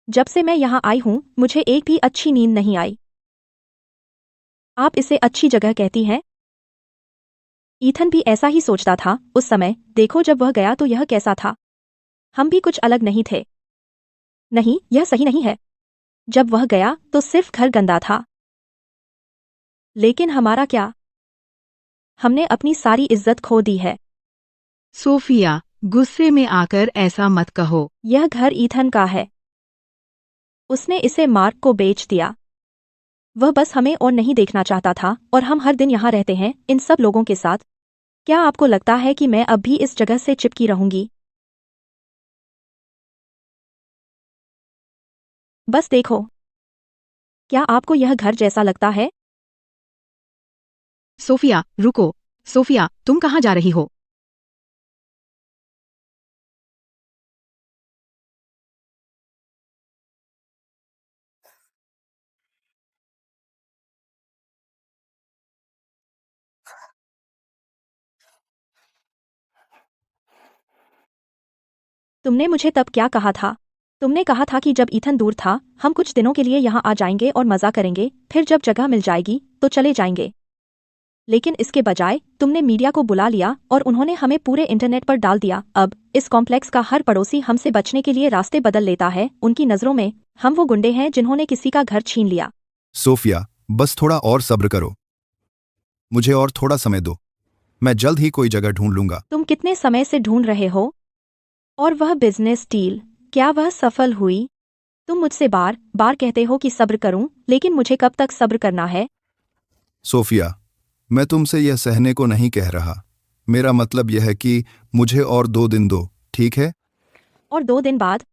जब से मैं यहाँ आई हूँ, मुझे एक भी अच्छी नींद नहीं आई। आप इसे अच्छी जगह कहती हैं? ईथन भी ऐसा ही सोचता था उस समय। देखो, जब वह गया तो यह कैसा था। हम भी कुछ अलग नहीं थे। नहीं, यह सही नहीं है। जब वह गया तो सिर्फ घर गंदा था। लेकिन हमारा क्या? हमने अपनी सारी इज्जत खो दी है। सोफिया, गुस्से में आकर ऐसा मत कहो। यह घर ईथन का है। उसने इसे मार्क को बेच दिया। वह बस हमें और नहीं देखना चाहता था, और हम हर दिन यहाँ रहते हैं इन सब लोगों के साथ। क्या आपको लगता है कि मैं अब भी इस जगह से चिपकी रहूंगी? बस देखो, क्या आपको यह घर जैसा लगता है? सोफिया, रुको। सोफिया, तुम कहाँ जा रही हो? तुमने मुझे तब क्या कहा था? तुमने कहा था कि जब ईथन दूर था, हम कुछ दिनों के लिए यहाँ आ जाएंगे और मजा करेंगे, फिर जब जगह मिल जाएगी तो चले जाएंगे। लेकिन इसके बजाय तुमने मीडिया को बुला लिया, और उन्होंने हमें पूरे इंटरनेट पर डाल दिया। अब इस कॉम्प्लेक्स का हर पड़ोसी हमसे बचने के लिए रास्ते बदल लेता है। उनकी नज़रों में हम वो गुंडे हैं जिन्होंने किसी का घर छीन लिया। सोफिया, बस थोड़ा और सब्र करो। मुझे और थोड़ा समय दो। मैं जल्द ही कोई जगह ढूंढ लूंगा। तुम कितने समय से ढूंढ रहे हो? और वह बिजनेस डील, क्या वह सफल हुई? तुम मुझसे बार बार कहते हो कि सब्र करूं, लेकिन मुझे कब तक सब्र करना है? सोफिया, मैं तुमसे यह सहने को नहीं कह रहा। मेरा मतलब यह है कि मुझे और 2 दिन दो, ठीक है? और 2 दिन बाद?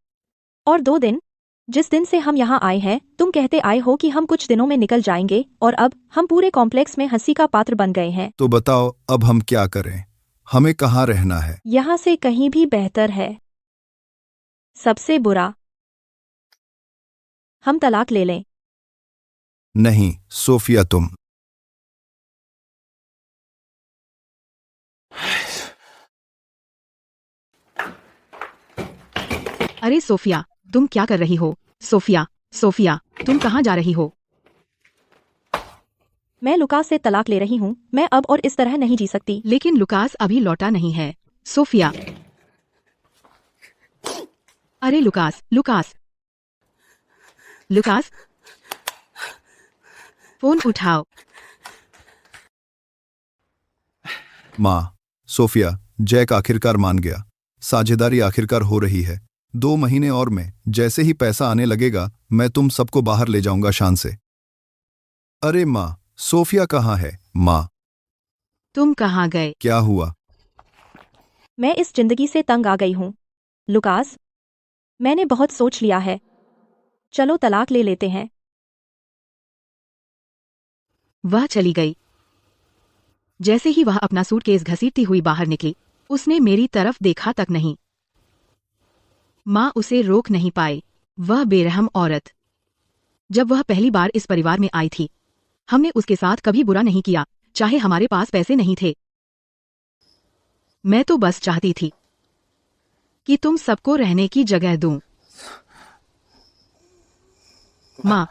और 2 दिन? जिस दिन से हम यहाँ आए हैं, तुम कहते आए हो कि हम कुछ दिनों में निकल जाएंगे, और अब हम पूरे कॉम्प्लेक्स में हंसी का पात्र बन गए हैं। तो बताओ, अब हम क्या करें? हमें कहाँ रहना है? यहाँ से कहीं भी बेहतर है। सबसे बुरा, हम तलाक ले लें। नहीं, सोफिया, तुम। अरे सोफिया, तुम क्या कर रही हो? सोफिया, सोफिया, तुम कहाँ जा रही हो? मैं लुकास से तलाक ले रही हूँ। मैं अब और इस तरह नहीं जी सकती। लेकिन लुकास अभी लौटा नहीं है। सोफिया। अरे लुकास, लुकास, लुकास, फोन उठाओ। माँ, सोफिया, जैक आखिरकार मान गया। साझेदारी आखिरकार हो रही है। 2 महीने और में जैसे ही पैसा आने लगेगा, मैं तुम सबको बाहर ले जाऊंगा शान से। अरे माँ, सोफिया कहाँ है? माँ, तुम कहाँ गए? क्या हुआ? मैं इस जिंदगी से तंग आ गई हूँ। लुकास, मैंने बहुत सोच लिया है। चलो तलाक ले लेते हैं। वह चली गई। जैसे ही वह अपना सूटकेस घसीटती हुई बाहर निकली, उसने मेरी तरफ देखा तक नहीं। माँ उसे रोक नहीं पाई। वह बेरहम औरत। जब वह पहली बार इस परिवार में आई थी, हमने उसके साथ कभी बुरा नहीं किया, चाहे हमारे पास पैसे नहीं थे। मैं तो बस चाहती थी कि तुम सबको रहने की जगह दूं। माँ,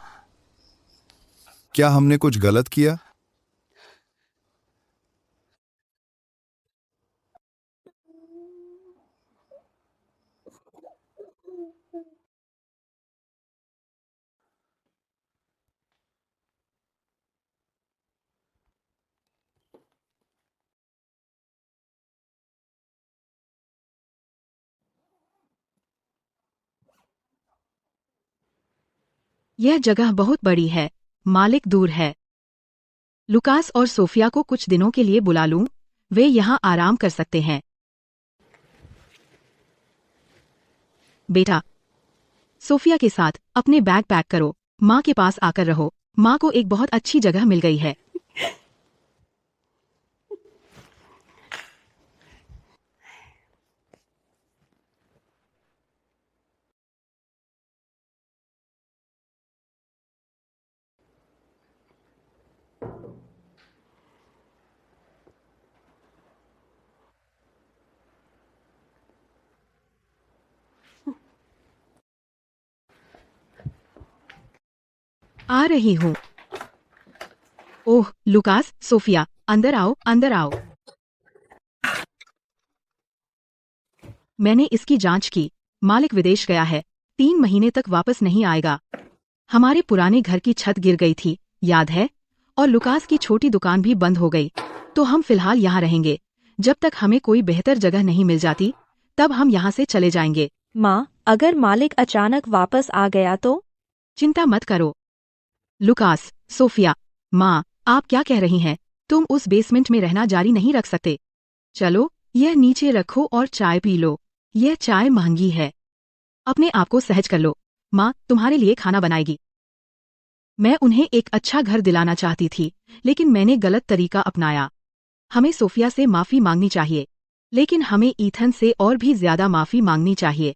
क्या हमने कुछ गलत किया? यह जगह बहुत बड़ी है, मालिक दूर है। लुकास और सोफिया को कुछ दिनों के लिए बुला लूं, वे यहाँ आराम कर सकते हैं। बेटा, सोफिया के साथ अपने बैग पैक करो, माँ के पास आकर रहो, माँ को एक बहुत अच्छी जगह मिल गई है। आ रही हूँ। ओह, लुकास, सोफिया, अंदर आओ, अंदर आओ। मैंने इसकी जांच की, मालिक विदेश गया है, 3 महीने तक वापस नहीं आएगा। हमारे पुराने घर की छत गिर गई थी, याद है? और लुकास की छोटी दुकान भी बंद हो गई। तो हम फिलहाल यहाँ रहेंगे। जब तक हमें कोई बेहतर जगह नहीं मिल जाती, तब हम यहाँ से चले जाएंगे। माँ, अगर मालिक अचानक वापस आ गया तो? चिंता मत करो। लुकास, सोफिया, माँ, आप क्या कह रही हैं? तुम उस बेसमेंट में रहना जारी नहीं रख सकते। चलो, यह नीचे रखो और चाय पी लो। यह चाय महंगी है। अपने आप को सहज कर लो। माँ तुम्हारे लिए खाना बनाएगी। मैं उन्हें एक अच्छा घर दिलाना चाहती थी, लेकिन मैंने गलत तरीका अपनाया। हमें सोफिया से माफी मांगनी चाहिए, लेकिन हमें ईथन से और भी ज्यादा माफी मांगनी चाहिए।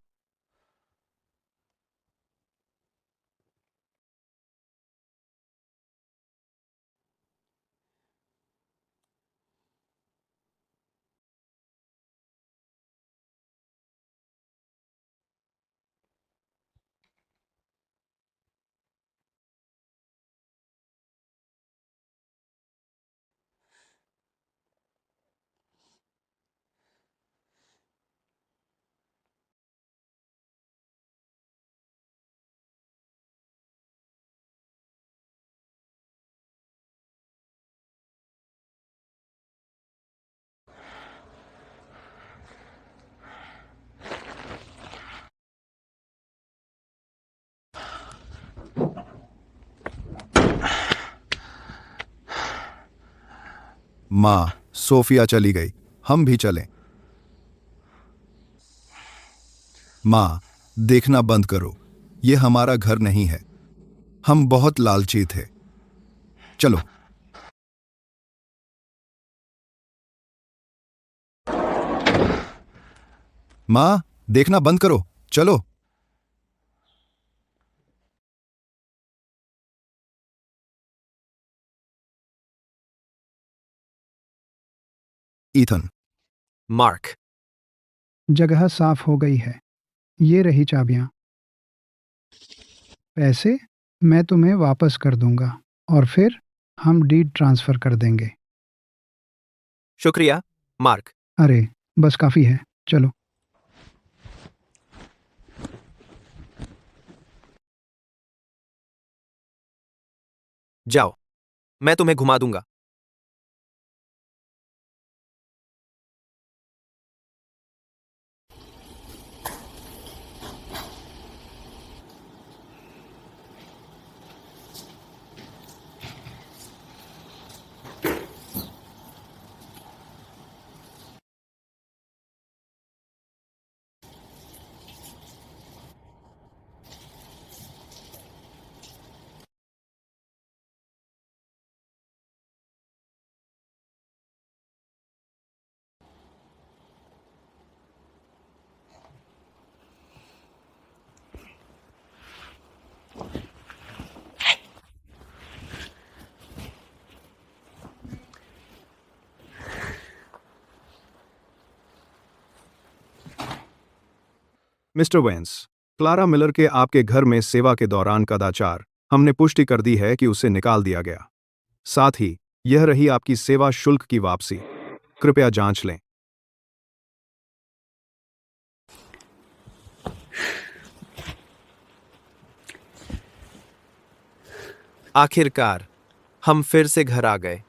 माँ, सोफिया चली गई, हम भी चलें। माँ, देखना बंद करो, ये हमारा घर नहीं है। हम बहुत लालची थे। चलो। माँ, देखना बंद करो, चलो। ईथन। मार्क। जगह साफ हो गई है। ये रही चाबियां। पैसे मैं तुम्हें वापस कर दूंगा और फिर हम डीड ट्रांसफर कर देंगे। शुक्रिया, मार्क। अरे, बस काफी है, चलो। जाओ, मैं तुम्हें घुमा दूंगा। मिस्टर वेंस, क्लारा मिलर के आपके घर में सेवा के दौरान कदाचार हमने पुष्टि कर दी है कि उसे निकाल दिया गया। साथ ही यह रही आपकी सेवा शुल्क की वापसी। कृपया जांच लें। आखिरकार हम फिर से घर आ गए।